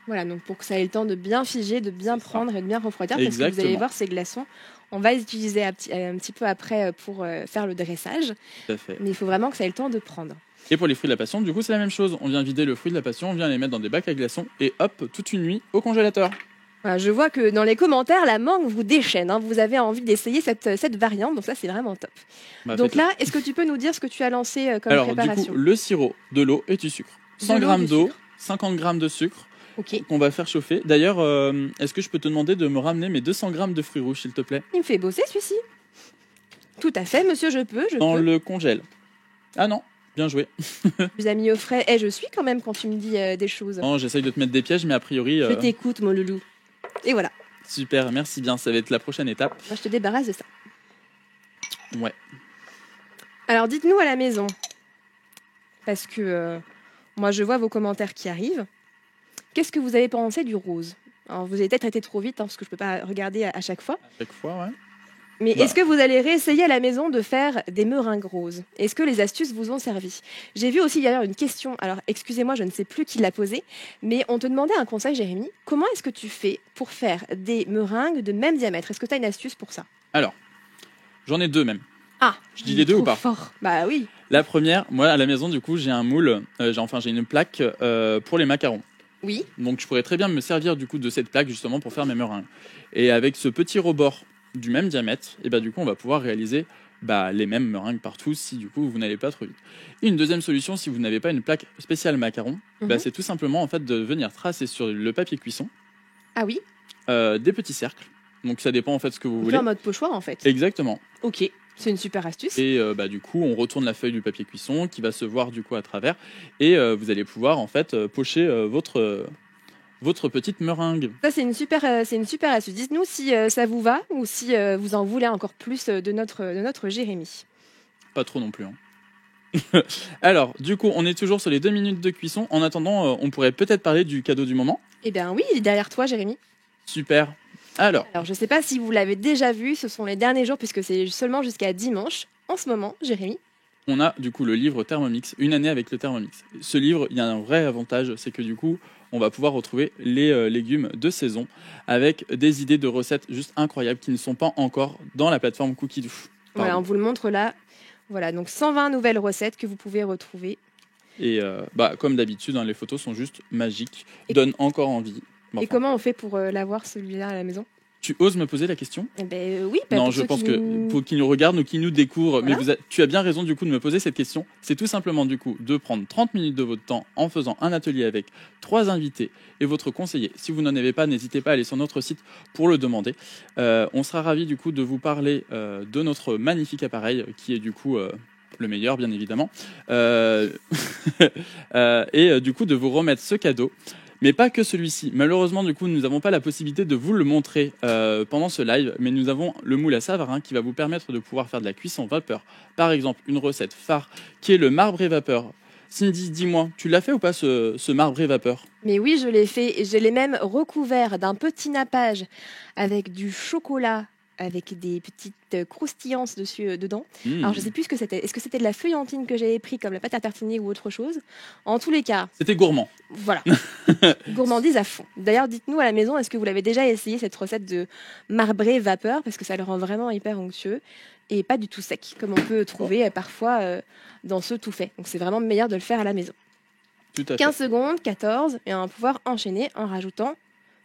Voilà, donc pour que ça ait le temps de bien figer, de bien prendre et de bien refroidir, parce Exactement. que vous allez voir ces glaçons, on va les utiliser un petit peu après pour faire le dressage. Tout à fait. Mais il faut vraiment que ça ait le temps de prendre. Et pour les fruits de la passion, du coup, c'est la même chose. On vient vider le fruit de la passion, on vient les mettre dans des bacs à glaçons et hop, toute une nuit au congélateur. Voilà, je vois que dans les commentaires, la mangue vous déchaîne. Hein. Vous avez envie d'essayer cette variante, donc ça, c'est vraiment top. Donc là, est-ce que tu peux nous dire ce que tu as lancé comme préparation? Alors, du coup, le sirop, de l'eau et du sucre. 100 g d'eau, 50 g de sucre. Okay. Qu'on va faire chauffer. D'ailleurs, est-ce que je peux te demander de me ramener mes 200 g de fruits rouges, s'il te plaît? Il me fait bosser, celui-ci. Tout à fait, monsieur, je peux. Dans le congèle. Ah non. Bien joué. Je vous ai mis au frais. Et je suis quand même quand tu me dis des choses. Non, j'essaye de te mettre des pièges, mais a priori... Je t'écoute, mon loulou. Et voilà. Super, merci bien. Ça va être la prochaine étape. Moi, je te débarrasse de ça. Ouais. Alors, dites-nous à la maison. Parce que moi, je vois vos commentaires qui arrivent. Qu'est-ce que vous avez pensé du rose? Alors, vous avez peut-être été trop vite, hein, parce que je ne peux pas regarder à chaque fois. À chaque fois, ouais. Mais est-ce que vous allez réessayer à la maison de faire des meringues roses? Est-ce que les astuces vous ont servi? J'ai vu aussi d'ailleurs une question, alors excusez-moi, je ne sais plus qui l'a posée, mais on te demandait un conseil, Jérémy. Comment est-ce que tu fais pour faire des meringues de même diamètre? Est-ce que tu as une astuce pour ça? Alors, j'en ai deux même. Ah, je dis les deux ou pas? Fort. Bah oui. La première, moi à la maison, du coup, j'ai un moule, j'ai une plaque pour les macarons. Oui. Donc je pourrais très bien me servir du coup de cette plaque justement pour faire mes meringues. Et avec ce petit rebord du même diamètre, et bah du coup on va pouvoir réaliser les mêmes meringues partout si du coup vous n'allez pas trop vite. Et une deuxième solution, si vous n'avez pas une plaque spéciale macaron, c'est tout simplement en fait de venir tracer sur le papier cuisson. Ah oui. Des petits cercles. Donc ça dépend en fait ce que vous voulez. En mode pochoir en fait. Exactement. Ok. C'est une super astuce. Et du coup, on retourne la feuille du papier cuisson qui va se voir du coup à travers et vous allez pouvoir en fait pocher votre petite meringue. Ça c'est une super astuce. Dites-nous si ça vous va ou si vous en voulez encore plus de notre Jérémy. Pas trop non plus. Hein. Alors, du coup, on est toujours sur les 2 minutes de cuisson. En attendant, on pourrait peut-être parler du cadeau du moment. Eh bien oui, il est derrière toi, Jérémy. Super. Alors, Alors, je ne sais pas si vous l'avez déjà vu, ce sont les derniers jours, puisque c'est seulement jusqu'à dimanche. En ce moment, Jérémy. on a du coup le livre Thermomix, une année avec le Thermomix. Ce livre, il y a un vrai avantage, c'est que du coup, on va pouvoir retrouver les légumes de saison avec des idées de recettes juste incroyables qui ne sont pas encore dans la plateforme Cookidoo. Voilà, on vous le montre là. Voilà, donc 120 nouvelles recettes que vous pouvez retrouver. Et comme d'habitude, les photos sont juste magiques, donnent encore envie. Et comment on fait pour l'avoir celui-là à la maison? Tu oses me poser la question? Eh ben, oui, non, je pense que pour qu'ils nous regardent ou qu'ils nous découvrent, voilà. Mais tu as bien raison du coup de me poser cette question. C'est tout simplement du coup de prendre 30 minutes de votre temps en faisant un atelier avec 3 invités et votre conseiller. Si vous n'en avez pas, n'hésitez pas à aller sur notre site pour le demander. On sera ravis du coup de vous parler de notre magnifique appareil qui est du coup le meilleur bien évidemment. Et du coup de vous remettre ce cadeau. Mais pas que celui-ci. Malheureusement, du coup, nous n'avons pas la possibilité de vous le montrer pendant ce live, mais nous avons le moule à Savarin qui va vous permettre de pouvoir faire de la cuisson vapeur. Par exemple, une recette phare qui est le marbré vapeur. Cindy, dis-moi, tu l'as fait ou pas ce marbré vapeur? Mais oui, je l'ai fait et je l'ai même recouvert d'un petit nappage avec du chocolat, avec des petites croustillances dedans. Alors, je ne sais plus ce que c'était. Est-ce que c'était de la feuillantine que j'avais pris comme la pâte à tartiner ou autre chose? En tous les cas... C'était gourmand. Voilà. Gourmandise à fond. D'ailleurs, dites-nous à la maison, est-ce que vous l'avez déjà essayé, cette recette de marbré vapeur? Parce que ça le rend vraiment hyper onctueux et pas du tout sec, comme on peut trouver parfois dans ce tout fait. Donc, c'est vraiment meilleur de le faire à la maison. Tout à fait. 15 secondes, 14, et on va pouvoir enchaîner en rajoutant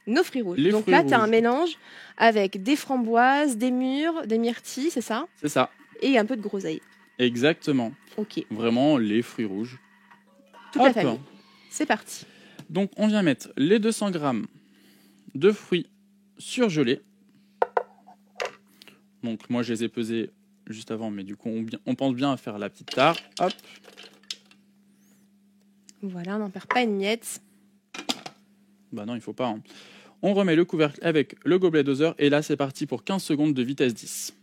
nos fruits rouges. Donc là, tu as un mélange avec des framboises, des mûres, des myrtilles, c'est ça? C'est ça. Et un peu de groseille. Exactement. Ok. Vraiment les fruits rouges. Toute la famille. C'est parti. Donc on vient mettre les 200 grammes de fruits surgelés. Donc moi je les ai pesés juste avant, mais du coup on pense bien à faire la petite tare. Hop. Voilà, on n'en perd pas une miette. Bah non, il faut pas. Hein. On remet le couvercle avec le gobelet doseur et là c'est parti pour 15 secondes de vitesse 10.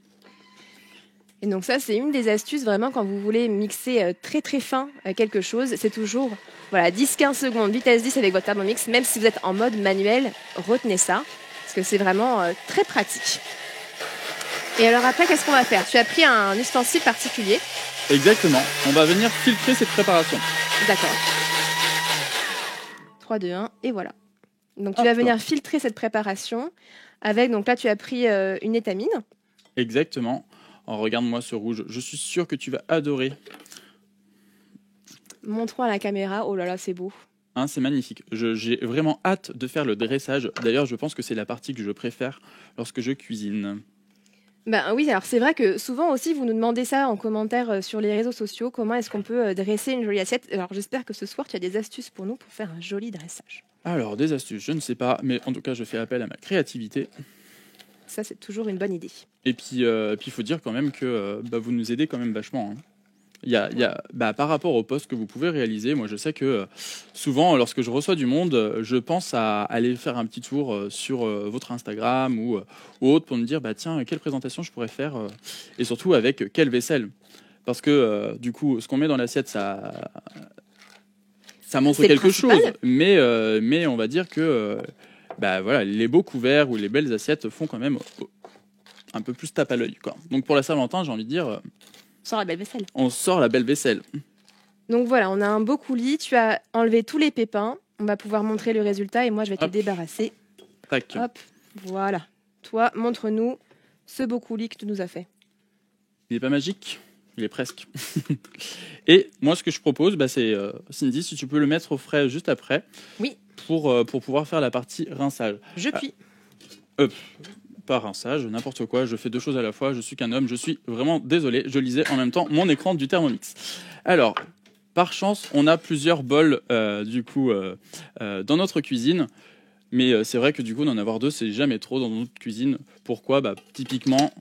Et donc ça c'est une des astuces vraiment quand vous voulez mixer très très fin quelque chose, c'est toujours voilà 10-15 secondes vitesse 10 avec votre Thermomix, même si vous êtes en mode manuel, retenez ça parce que c'est vraiment très pratique. Et alors après qu'est-ce qu'on va faire? Tu as pris un ustensile particulier? Exactement, on va venir filtrer cette préparation. D'accord. 3, 2, 1 et voilà. Donc tu vas venir filtrer cette préparation avec, donc là tu as pris une étamine. Exactement. Oh, regarde-moi ce rouge, je suis sûr que tu vas adorer. Montrons à la caméra, oh là là c'est beau. Hein, c'est magnifique, j'ai vraiment hâte de faire le dressage. D'ailleurs je pense que c'est la partie que je préfère lorsque je cuisine. Ben oui, alors c'est vrai que souvent aussi vous nous demandez ça en commentaire sur les réseaux sociaux, comment est-ce qu'on peut dresser une jolie assiette. Alors j'espère que ce soir tu as des astuces pour nous pour faire un joli dressage. Alors des astuces, je ne sais pas, mais en tout cas je fais appel à ma créativité. Ça c'est toujours une bonne idée. Et puis il faut dire quand même que vous nous aidez quand même vachement. Hein. Par rapport aux posts que vous pouvez réaliser, moi je sais que souvent lorsque je reçois du monde, je pense à aller faire un petit tour sur votre Instagram ou autre pour me dire tiens, quelle présentation je pourrais faire et surtout avec quelle vaisselle. Parce que du coup, ce qu'on met dans l'assiette, ça montre quelque chose, mais on va dire que voilà, les beaux couverts ou les belles assiettes font quand même un peu plus tape à l'œil, quoi. Donc pour la Saint-Valentin, j'ai envie de dire... On sort la belle vaisselle. On sort la belle vaisselle. Donc voilà, on a un beau coulis. Tu as enlevé tous les pépins. On va pouvoir montrer le résultat et moi, je vais te débarrasser. Tac. Hop, voilà. Toi, montre-nous ce beau coulis que tu nous as fait. Il n'est pas magique? Il est presque. Et moi, ce que je propose, c'est, Cindy, si tu peux le mettre au frais juste après. Oui. Pour pouvoir faire la partie rinçage. Je puis. Pas rinçage, n'importe quoi, je fais 2 choses à la fois, je suis qu'un homme, je suis vraiment désolé, je lisais en même temps mon écran du Thermomix. Alors, par chance, on a plusieurs bols dans notre cuisine, mais c'est vrai que du coup, d'en avoir 2, c'est jamais trop dans notre cuisine. Pourquoi? Typiquement,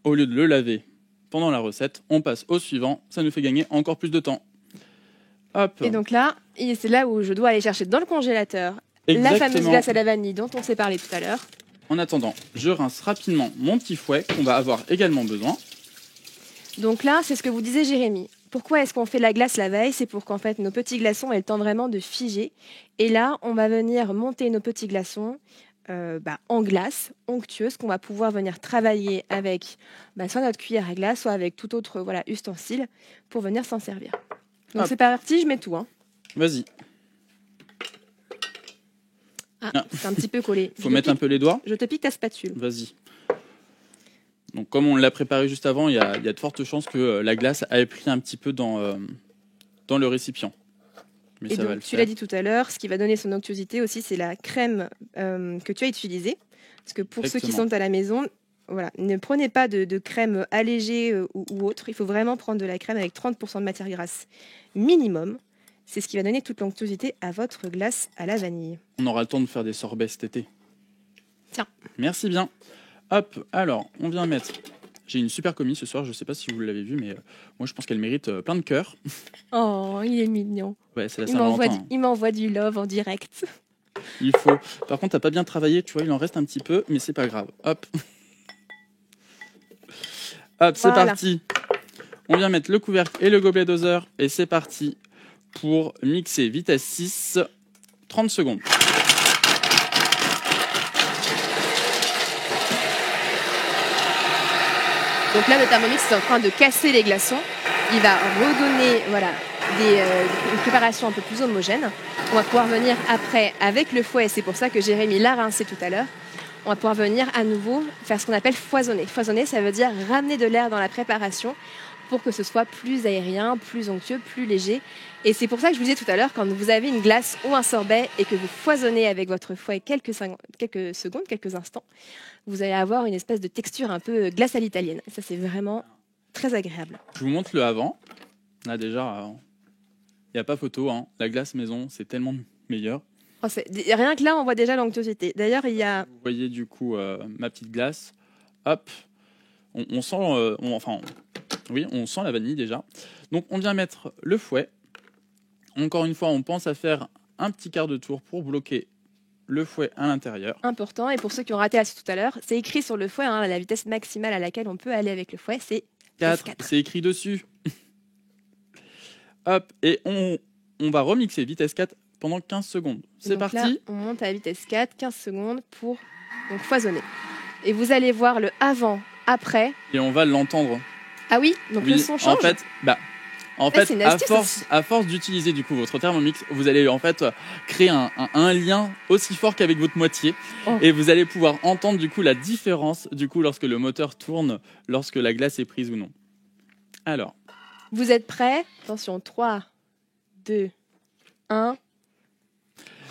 au lieu de le laver pendant la recette, on passe au suivant, ça nous fait gagner encore plus de temps. Hop. Et donc là, c'est là où je dois aller chercher dans le congélateur la fameuse glace à la vanille dont on s'est parlé tout à l'heure. En attendant, je rince rapidement mon petit fouet qu'on va avoir également besoin. Donc là, c'est ce que vous disait Jérémy. Pourquoi est-ce qu'on fait la glace la veille? C'est pour qu'en fait nos petits glaçons aient le temps vraiment de figer. Et là, on va venir monter nos petits glaçons en glace onctueuse qu'on va pouvoir venir travailler avec soit notre cuillère à glace, soit avec tout autre ustensile pour venir s'en servir. Donc c'est parti, je mets tout. Vas-y. C'est un petit peu collé. Faut mettre un peu les doigts. Je te pique ta spatule. Vas-y. Donc comme on l'a préparé juste avant, il y a de fortes chances que la glace ait pris un petit peu dans le récipient. Mais et ça donc, va le tu faire. l'as dit tout à l'heure, ce qui va donner son onctuosité aussi, c'est la crème que tu as utilisée. Parce que pour ceux qui sont à la maison, ne prenez pas de crème allégée ou autre. Il faut vraiment prendre de la crème avec 30% de matière grasse minimum. C'est ce qui va donner toute l'onctuosité à votre glace à la vanille. On aura le temps de faire des sorbets cet été. Tiens. Merci bien. Hop, alors, on vient mettre... J'ai une super commis ce soir, je ne sais pas si vous l'avez vue, mais moi je pense qu'elle mérite plein de cœurs. Oh, il est mignon. Ouais, c'est la Saint-Valentin. Il m'envoie du love en direct. Il faut. Par contre, t'as pas bien travaillé, tu vois, il en reste un petit peu, mais c'est pas grave. Hop. Hop, c'est parti. On vient mettre le couvercle et le gobelet doseur, et c'est parti pour mixer vitesse 6, 30 secondes. Donc là, le Thermomix est en train de casser les glaçons. Il va redonner une préparation un peu plus homogène. On va pouvoir venir après avec le fouet. C'est pour ça que Jérémy l'a rincé tout à l'heure. On va pouvoir venir à nouveau faire ce qu'on appelle foisonner. Foisonner, ça veut dire ramener de l'air dans la préparation pour que ce soit plus aérien, plus onctueux, plus léger. Et c'est pour ça que je vous disais tout à l'heure, quand vous avez une glace ou un sorbet et que vous foisonnez avec votre fouet quelques secondes, quelques instants, vous allez avoir une espèce de texture un peu glace à l'italienne. Ça, c'est vraiment très agréable. Je vous montre le avant. Là, déjà, il n'y a pas photo. La glace maison, c'est tellement meilleur. Rien que là, on voit déjà l'onctuosité. D'ailleurs, il y a... Vous voyez du coup ma petite glace. Hop. On sent... on sent la vanille déjà. Donc, on vient mettre le fouet. Encore une fois, on pense à faire un petit quart de tour pour bloquer le fouet à l'intérieur. Important, et pour ceux qui ont raté tout à l'heure, c'est écrit sur le fouet, la vitesse maximale à laquelle on peut aller avec le fouet, c'est 4. C'est écrit dessus. Hop, et on va remixer vitesse 4 pendant 15 secondes. C'est parti. Là, on monte à vitesse 4, 15 secondes pour foisonner. Et vous allez voir le avant, après. Et on va l'entendre. Ah oui, donc le son change. En fait, à force d'utiliser du coup votre Thermomix, vous allez en fait créer un lien aussi fort qu'avec votre moitié, et vous allez pouvoir entendre du coup la différence du coup lorsque le moteur tourne, lorsque la glace est prise ou non. Alors, vous êtes prêts? Attention, 3, 2, 1.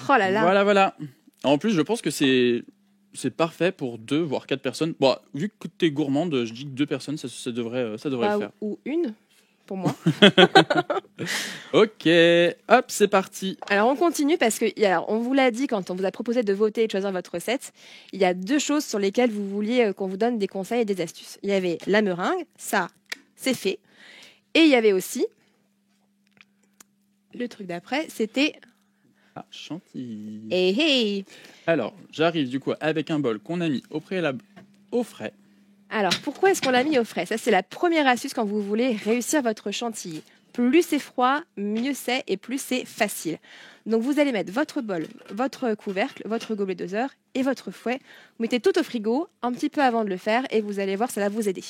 Oh là là. Voilà. En plus, je pense que c'est parfait pour 2 voire 4 personnes. Bon, vu que tu es gourmande, je dis que 2 personnes, ça devrait le faire. Ou une. Pour moi. Ok, hop, c'est parti. Alors on continue parce que on vous l'a dit quand on vous a proposé de voter et de choisir votre recette. Il y a 2 choses sur lesquelles vous vouliez qu'on vous donne des conseils et des astuces. Il y avait la meringue, ça, c'est fait. Et il y avait aussi le truc d'après, c'était chantilly. Hey. Alors, j'arrive du coup avec un bol qu'on a mis au préalable au frais. Alors, pourquoi est-ce qu'on l'a mis au frais? Ça, c'est la première astuce quand vous voulez réussir votre chantilly. Plus c'est froid, mieux c'est et plus c'est facile. Donc, vous allez mettre votre bol, votre couvercle, votre gobelet doseur et votre fouet. Vous mettez tout au frigo un petit peu avant de le faire et vous allez voir, ça va vous aider.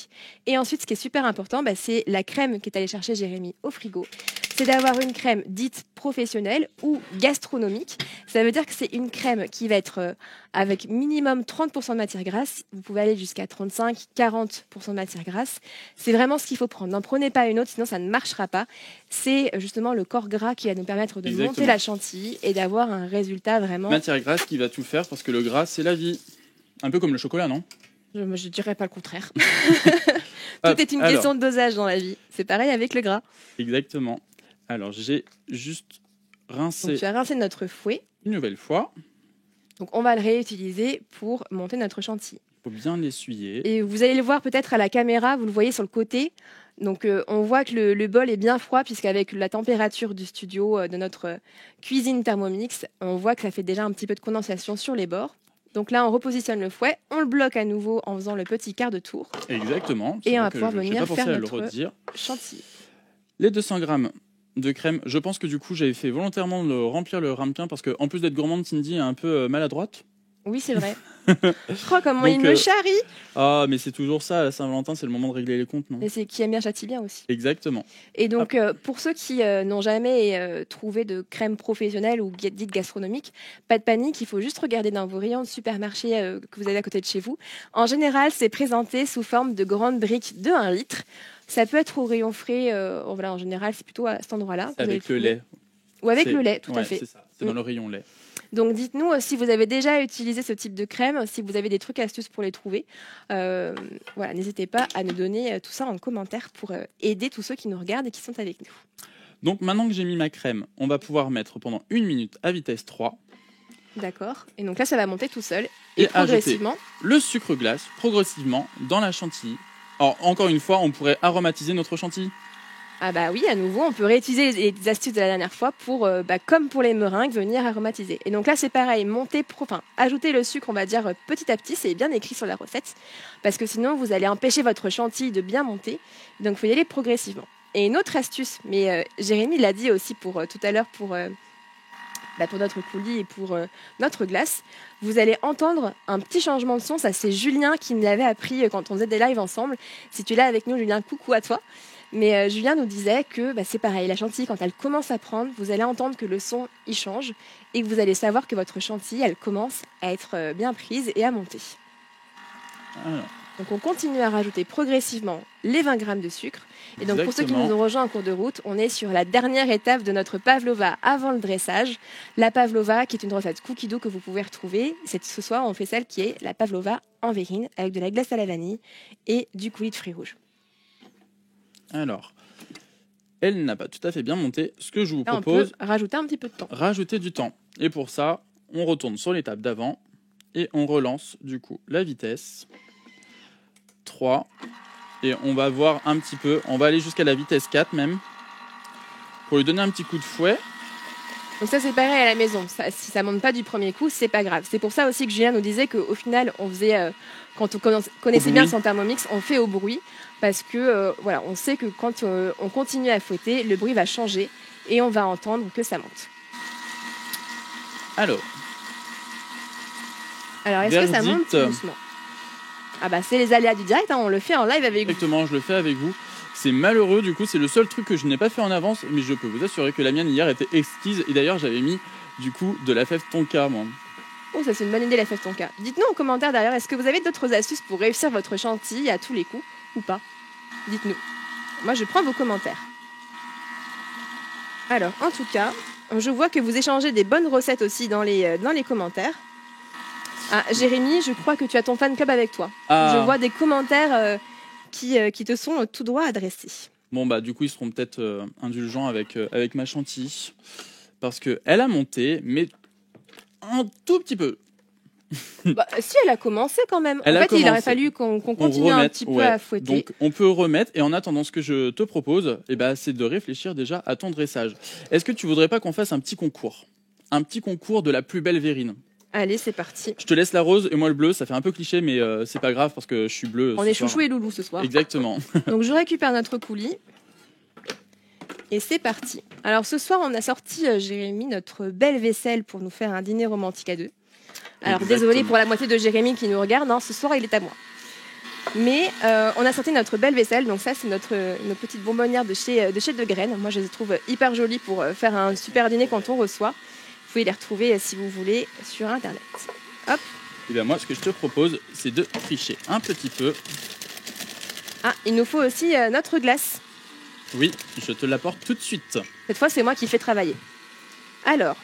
Et ensuite, ce qui est super important, c'est la crème qu'est allé chercher Jérémy au frigo. C'est d'avoir une crème dite professionnelle ou gastronomique. Ça veut dire que c'est une crème qui va être avec minimum 30% de matière grasse. Vous pouvez aller jusqu'à 35-40% de matière grasse. C'est vraiment ce qu'il faut prendre. N'en prenez pas une autre, sinon ça ne marchera pas. C'est justement le corps gras qui va nous permettre de monter la chantilly et d'avoir un résultat vraiment... Matière grasse qui va tout faire parce que le gras, c'est la vie. Un peu comme le chocolat, non? Je dirais pas le contraire. Tout est une question de dosage dans la vie. C'est pareil avec le gras. Exactement. Alors, j'ai juste rincé... Donc, tu as rincé notre fouet. Une nouvelle fois. Donc, on va le réutiliser pour monter notre chantilly. Il faut bien l'essuyer. Et vous allez le voir peut-être à la caméra, vous le voyez sur le côté. Donc, on voit que le bol est bien froid, puisqu'avec la température du studio, de notre cuisine Thermomix, on voit que ça fait déjà un petit peu de condensation sur les bords. Donc là, on repositionne le fouet, on le bloque à nouveau en faisant le petit quart de tour. Exactement. Et on va pouvoir venir faire notre chantilly. Les 200 grammes de crème, je pense que du coup j'avais fait volontairement remplir le ramequin parce qu'en plus d'être gourmande, Cindy est un peu maladroite. Oui, c'est vrai. Oh, comment il Donc, me charrie! Ah, mais c'est toujours ça, à Saint-Valentin, c'est le moment de régler les comptes, non? Et c'est qui aime bien châtie bien aussi. Exactement. Et donc, pour ceux qui n'ont jamais trouvé de crème professionnelle ou dite gastronomique, pas de panique, il faut juste regarder dans vos rayons de supermarché que vous avez à côté de chez vous. En général, c'est présenté sous forme de grandes briques de 1 litre. Ça peut être au rayon frais, voilà, en général, c'est plutôt à cet endroit-là. Avec le lait. Ou avec le lait, tout à fait. C'est ça, c'est dans le rayon lait. Donc dites-nous si vous avez déjà utilisé ce type de crème, si vous avez des trucs astuces pour les trouver. Voilà, n'hésitez pas à nous donner tout ça en commentaire pour aider tous ceux qui nous regardent et qui sont avec nous. Donc maintenant que j'ai mis ma crème, on va pouvoir mettre pendant 1 minute à vitesse 3. D'accord. Et donc là, ça va monter tout seul. Et progressivement, le sucre glace progressivement dans la chantilly. Alors encore une fois, on pourrait aromatiser notre chantilly. Ah bah oui, à nouveau, on peut réutiliser les astuces de la dernière fois pour, comme pour les meringues, venir aromatiser. Et donc là, c'est pareil, ajouter le sucre, on va dire petit à petit, c'est bien écrit sur la recette, parce que sinon, vous allez empêcher votre chantilly de bien monter. Donc, il faut y aller progressivement. Et une autre astuce, mais Jérémy l'a dit aussi pour tout à l'heure pour notre coulis et pour notre glace, vous allez entendre un petit changement de son. Ça, c'est Julien qui me l'avait appris quand on faisait des lives ensemble. Si tu es là avec nous, Julien, coucou à toi. Mais Julien nous disait que c'est pareil, la chantilly, quand elle commence à prendre, vous allez entendre que le son y change et que vous allez savoir que votre chantilly, elle commence à être bien prise et à monter. Alors. Donc on continue à rajouter progressivement les 20 grammes de sucre. Et donc pour ceux qui nous ont rejoints en cours de route, on est sur la dernière étape de notre pavlova avant le dressage. La pavlova qui est une recette cookie dough que vous pouvez retrouver. Ce soir, on fait celle qui est la pavlova en verrine avec de la glace à la vanille et du coulis de fruits rouges. Alors, elle n'a pas tout à fait bien monté. Ce que je vous propose, on peut rajouter un petit peu de temps. Rajouter du temps. Et pour ça, on retourne sur l'étape d'avant et on relance du coup la vitesse. 3. Et on va voir un petit peu, on va aller jusqu'à la vitesse 4 même, pour lui donner un petit coup de fouet. Donc ça, c'est pareil à la maison. Si ça monte pas du premier coup, c'est pas grave. C'est pour ça aussi que Julien nous disait qu'au final, on faisait, quand on connaissait bien son Thermomix, on fait au bruit. Parce que voilà, on sait que quand on continue à fouetter, le bruit va changer et on va entendre que ça monte. Alors, est-ce que ça monte tout doucement? Ah bah c'est les aléas du direct, hein, on le fait en live avec vous. Exactement, je le fais avec vous. C'est malheureux, du coup, c'est le seul truc que je n'ai pas fait en avance, mais je peux vous assurer que la mienne hier était exquise. Et d'ailleurs, j'avais mis du coup de la fève tonka, moi. Oh, ça c'est une bonne idée, la fève tonka. Dites-nous en commentaire d'ailleurs, est-ce que vous avez d'autres astuces pour réussir votre chantilly à tous les coups ou pas? Dites-nous. Moi, je prends vos commentaires. Alors, en tout cas, je vois que vous échangez des bonnes recettes aussi dans les commentaires. Ah, Jérémy, je crois que tu as ton fan club avec toi. Je vois des commentaires qui te sont tout droit adressés. Bon, bah, du coup, ils seront peut-être indulgents avec ma chantilly. Parce qu'elle a monté, mais un tout petit peu. Si, elle a commencé quand même. Il aurait fallu qu'on continue un petit peu à fouetter. Donc, on peut remettre. Et en attendant, ce que je te propose, c'est de réfléchir déjà à ton dressage. Est-ce que tu voudrais pas qu'on fasse un petit concours? Un petit concours de la plus belle verrine. Allez, c'est parti. Je te laisse la rose et moi le bleu. Ça fait un peu cliché, mais c'est pas grave parce que je suis bleu. On est chouchou et loulou ce soir. Exactement. Donc, je récupère notre coulis. Et c'est parti. Alors, ce soir, on a sorti, Jérémy, notre belle vaisselle pour nous faire un dîner romantique à deux. Alors, désolé pour la moitié de Jérémy qui nous regarde, ce soir, il est à moi. Mais on a sorti notre belle vaisselle. Donc ça, c'est nos petites bonbonnières de chez De Graines. Moi, je les trouve hyper jolies pour faire un super dîner quand on reçoit. Vous pouvez les retrouver, si vous voulez, sur Internet. Hop. Et bien moi, ce que je te propose, c'est de tricher un petit peu. Ah, il nous faut aussi notre glace. Oui, je te l'apporte tout de suite. Cette fois, c'est moi qui fais travailler. Alors,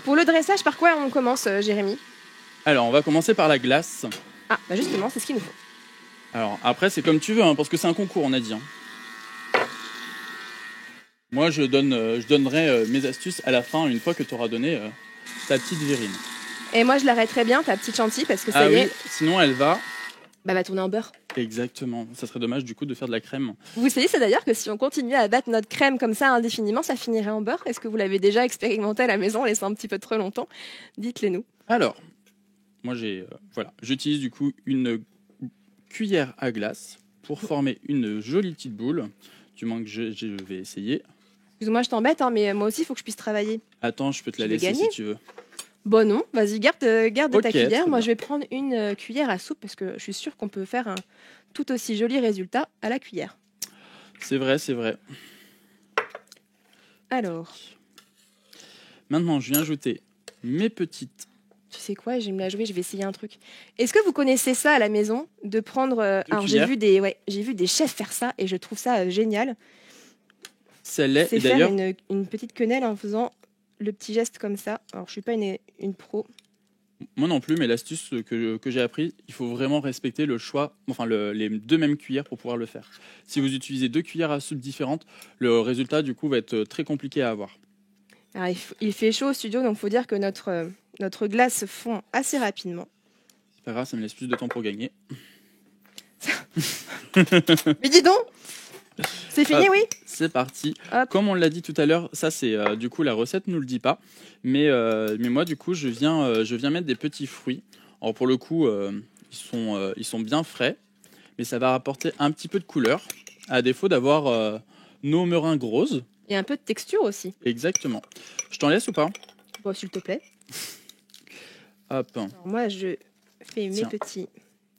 pour le dressage, par quoi on commence, Jérémy? Alors, on va commencer par la glace. Ah, bah justement, c'est ce qu'il nous faut. Alors, après, c'est comme tu veux, parce que c'est un concours, on a dit. Moi, je donnerai mes astuces à la fin, une fois que tu auras donné ta petite verrine. Et moi, je l'arrêterai bien, ta petite chantilly, parce que ça y est... Sinon, elle va tourner en beurre. Exactement. Ça serait dommage, du coup, de faire de la crème. Vous savez, c'est d'ailleurs que si on continuait à battre notre crème comme ça indéfiniment, ça finirait en beurre. Est-ce que vous l'avez déjà expérimenté à la maison en laissant un petit peu trop longtemps? Dites-le nous. Alors, moi, j'utilise du coup une cuillère à glace pour former une jolie petite boule. Du moins que je vais essayer. Excuse-moi, je t'embête, hein, mais moi aussi, il faut que je puisse travailler. Attends, je peux te la Je vais laisser si gagner. tu veux. Bon, non, vas-y, garde Ok, ta très cuillère. Moi, bien. je vais prendre une cuillère à soupe parce que je suis sûre qu'on peut faire un tout aussi joli résultat à la cuillère. C'est vrai, c'est vrai. Alors, Maintenant, je viens ajouter mes petites tu sais quoi, je vais me la jouer, je vais essayer un truc. Est-ce que vous connaissez ça à la maison, de prendre... alors, cuillères. j'ai vu des chefs faire ça et je trouve ça génial. celle-là. C'est Et faire d'ailleurs, une petite quenelle en faisant le petit geste comme ça. Alors, je suis pas une pro. moi non plus, mais l'astuce que j'ai appris, il faut vraiment respecter le choix, enfin les deux mêmes cuillères pour pouvoir le faire. Si vous utilisez 2 cuillères à soupe différentes, le résultat du coup va être très compliqué à avoir. Alors, il fait chaud au studio, donc il faut dire que notre glace fond assez rapidement. C'est pas grave, ça me laisse plus de temps pour gagner. Mais dis donc, c'est fini, Hop. oui. C'est parti. Hop. Comme on l'a dit tout à l'heure, ça c'est du coup la recette nous le dit pas, mais moi du coup je viens mettre des petits fruits. Alors pour le coup ils sont bien frais, mais ça va apporter un petit peu de couleur, à défaut d'avoir nos meringues roses. Et un peu de texture aussi. Exactement. Je t'en laisse ou pas? Bon, s'il te plaît. Hop. Alors, moi, je fais mes Tiens. petits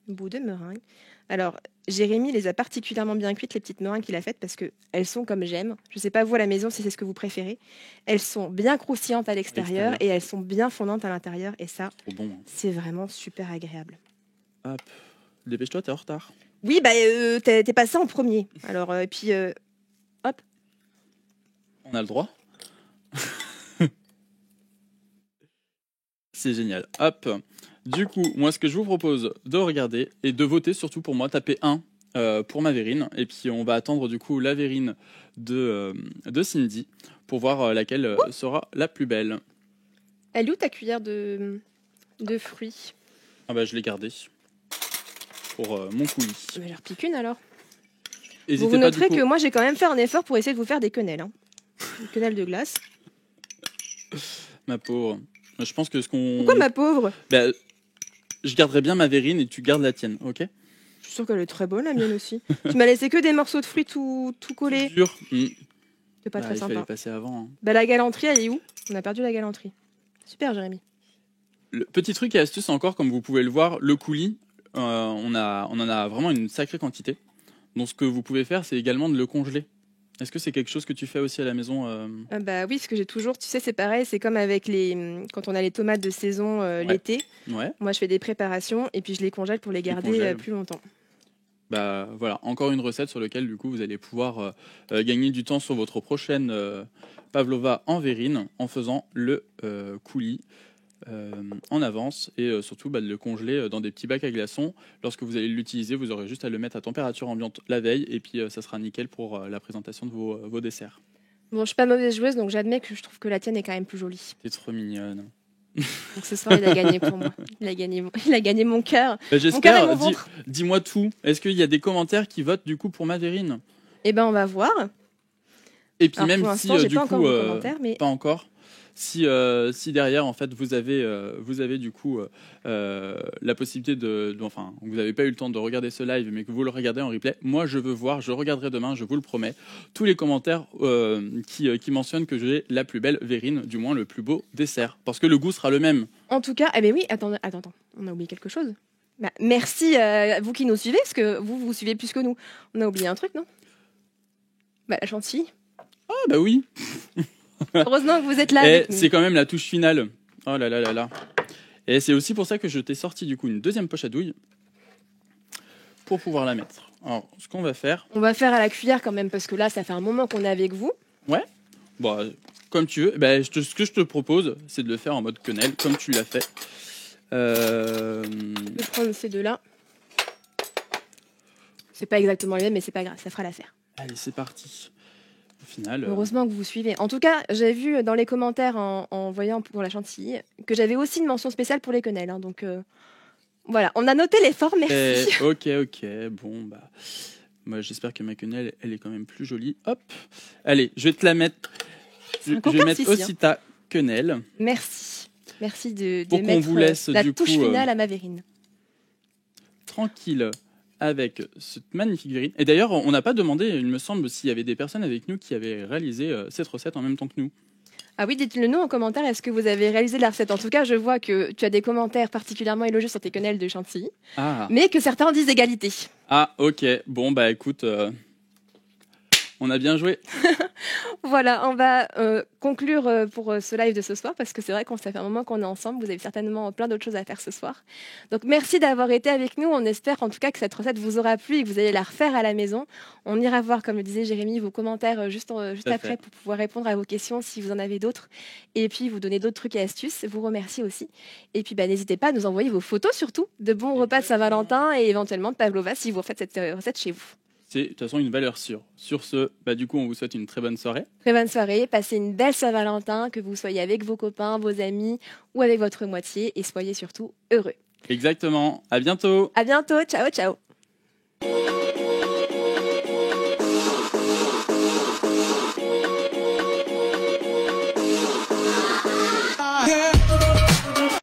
bouts de meringue. Alors, Jérémy les a particulièrement bien cuites, les petites meringues qu'il a faites, parce qu'elles sont comme j'aime. Je ne sais pas vous à la maison si c'est ce que vous préférez. Elles sont bien croustillantes à l'extérieur et elles sont bien fondantes à l'intérieur. Et ça, Trop bon. c'est vraiment super agréable. Hop. Dépêche-toi, t'es en retard. Oui, bah, t'es passé en premier. Alors, et puis, hop. On a le droit. C'est génial. Hop. Du coup, moi, ce que je vous propose de regarder et de voter, surtout pour moi, taper 1 pour ma verrine. Et puis, on va attendre du coup la verrine de Cindy pour voir laquelle sera la plus belle. Elle est où ta cuillère de fruits? Ah bah, je l'ai gardée pour mon coulis. Mais j'en repique une alors. N'hésitez Vous pas, noterez du coup, que moi j'ai quand même fait un effort pour essayer de vous faire des quenelles. Hein. Une quenelle de glace. ma pauvre. Je pense que ce qu'on... Pourquoi ma pauvre? Bah, je garderai bien ma verrine et tu gardes la tienne, ok? Je suis sûre qu'elle est très bonne, la mienne aussi. Tu m'as laissé que des morceaux de fruits tout collés. Dur. C'est pas très Il fallait sympa. passer avant. Hein. Bah, la galanterie, elle est où? On a perdu la galanterie. Super, Jérémy. Le petit truc et astuce encore, comme vous pouvez le voir, le coulis, on en a vraiment une sacrée quantité. Donc ce que vous pouvez faire, c'est également de le congeler. Est-ce que c'est quelque chose que tu fais aussi à la maison Bah oui, parce que j'ai toujours, tu sais, c'est pareil, c'est comme avec quand on a les tomates de saison l'été. Ouais. Moi, je fais des préparations et puis je les congèle pour les garder congèles. plus longtemps. Bah voilà, encore une recette sur laquelle du coup vous allez pouvoir gagner du temps sur votre prochaine pavlova en verrine en faisant le coulis en avance et surtout de le congeler dans des petits bacs à glaçons. Lorsque vous allez l'utiliser, vous aurez juste à le mettre à température ambiante la veille et puis ça sera nickel pour la présentation de vos desserts. Bon, je suis pas mauvaise joueuse, donc j'admets que je trouve que la tienne est quand même plus jolie. T'es trop mignonne. Donc ce soir, il a gagné pour moi. Il a gagné mon cœur. Bah, Mon cœur et j'espère, mon ventre. dis-moi tout. Est-ce qu'il y a des commentaires qui votent du coup pour ma verrine? Eh ben, on va voir. Et puis Alors, même pour si l'instant, j'ai du pas coup encore vos commentaires, mais pas encore. Si derrière en fait vous avez du coup la possibilité enfin vous n'avez pas eu le temps de regarder ce live mais que vous le regardez en replay, moi je veux voir, je regarderai demain, je vous le promets, tous les commentaires qui mentionnent que j'ai la plus belle verrine, du moins le plus beau dessert, parce que le goût sera le même. en tout cas, eh ben oui, attends, on a oublié quelque chose. Bah, merci à vous qui nous suivez, parce que vous suivez plus que nous. On a oublié un truc, non? Bah, la chantilly. Ah bah oui. Heureusement que vous êtes là Et avec nous. c'est quand même la touche finale. Oh là là là là. Et c'est aussi pour ça que je t'ai sorti du coup une deuxième poche à douille pour pouvoir la mettre. Alors, ce qu'on va faire... On va faire à la cuillère quand même, parce que là, ça fait un moment qu'on est avec vous. Ouais. Bon, comme tu veux. Ben, ce que je te propose, c'est de le faire en mode quenelle, comme tu l'as fait. Je vais prendre ces deux-là. C'est pas exactement les mêmes, mais c'est pas grave, ça fera l'affaire. Allez, c'est parti. Au final... Heureusement que vous suivez. En tout cas, j'ai vu dans les commentaires en voyant pour la chantilly que j'avais aussi une mention spéciale pour les quenelles. Hein, donc voilà, on a noté l'effort, merci. Ok. Bon, bah... Moi, j'espère que ma quenelle, elle est quand même plus jolie. Hop. Allez, je vais te la mettre... Je vais mettre aussi ta quenelle. Merci. Merci de Pour qu'on mettre vous laisse, la du touche coup, finale à ma verrine. Tranquille avec cette magnifique grille. Et d'ailleurs, on n'a pas demandé, il me semble, s'il y avait des personnes avec nous qui avaient réalisé cette recette en même temps que nous. Ah oui, dites-le nous en commentaire, est-ce que vous avez réalisé la recette? En tout cas, je vois que tu as des commentaires particulièrement élogieux sur tes quenelles de Chantilly, mais que certains disent égalité. Ah, ok. Bon, bah écoute, on a bien joué. Voilà, on va conclure pour ce live de ce soir, parce que c'est vrai qu'on ça fait un moment qu'on est ensemble, vous avez certainement plein d'autres choses à faire ce soir. Donc merci d'avoir été avec nous, on espère en tout cas que cette recette vous aura plu et que vous allez la refaire à la maison. On ira voir, comme le disait Jérémy, vos commentaires juste après pour pouvoir répondre à vos questions si vous en avez d'autres, et puis vous donner d'autres trucs et astuces, vous remercier aussi. Et puis n'hésitez pas à nous envoyer vos photos surtout, de bons repas de Saint-Valentin et éventuellement de pavlova si vous refaites cette recette chez vous. C'est de toute façon une valeur sûre. Sur ce, du coup, on vous souhaite une très bonne soirée. Très bonne soirée, passez une belle Saint-Valentin, que vous soyez avec vos copains, vos amis ou avec votre moitié, et soyez surtout heureux. Exactement, à bientôt. À bientôt, ciao ciao.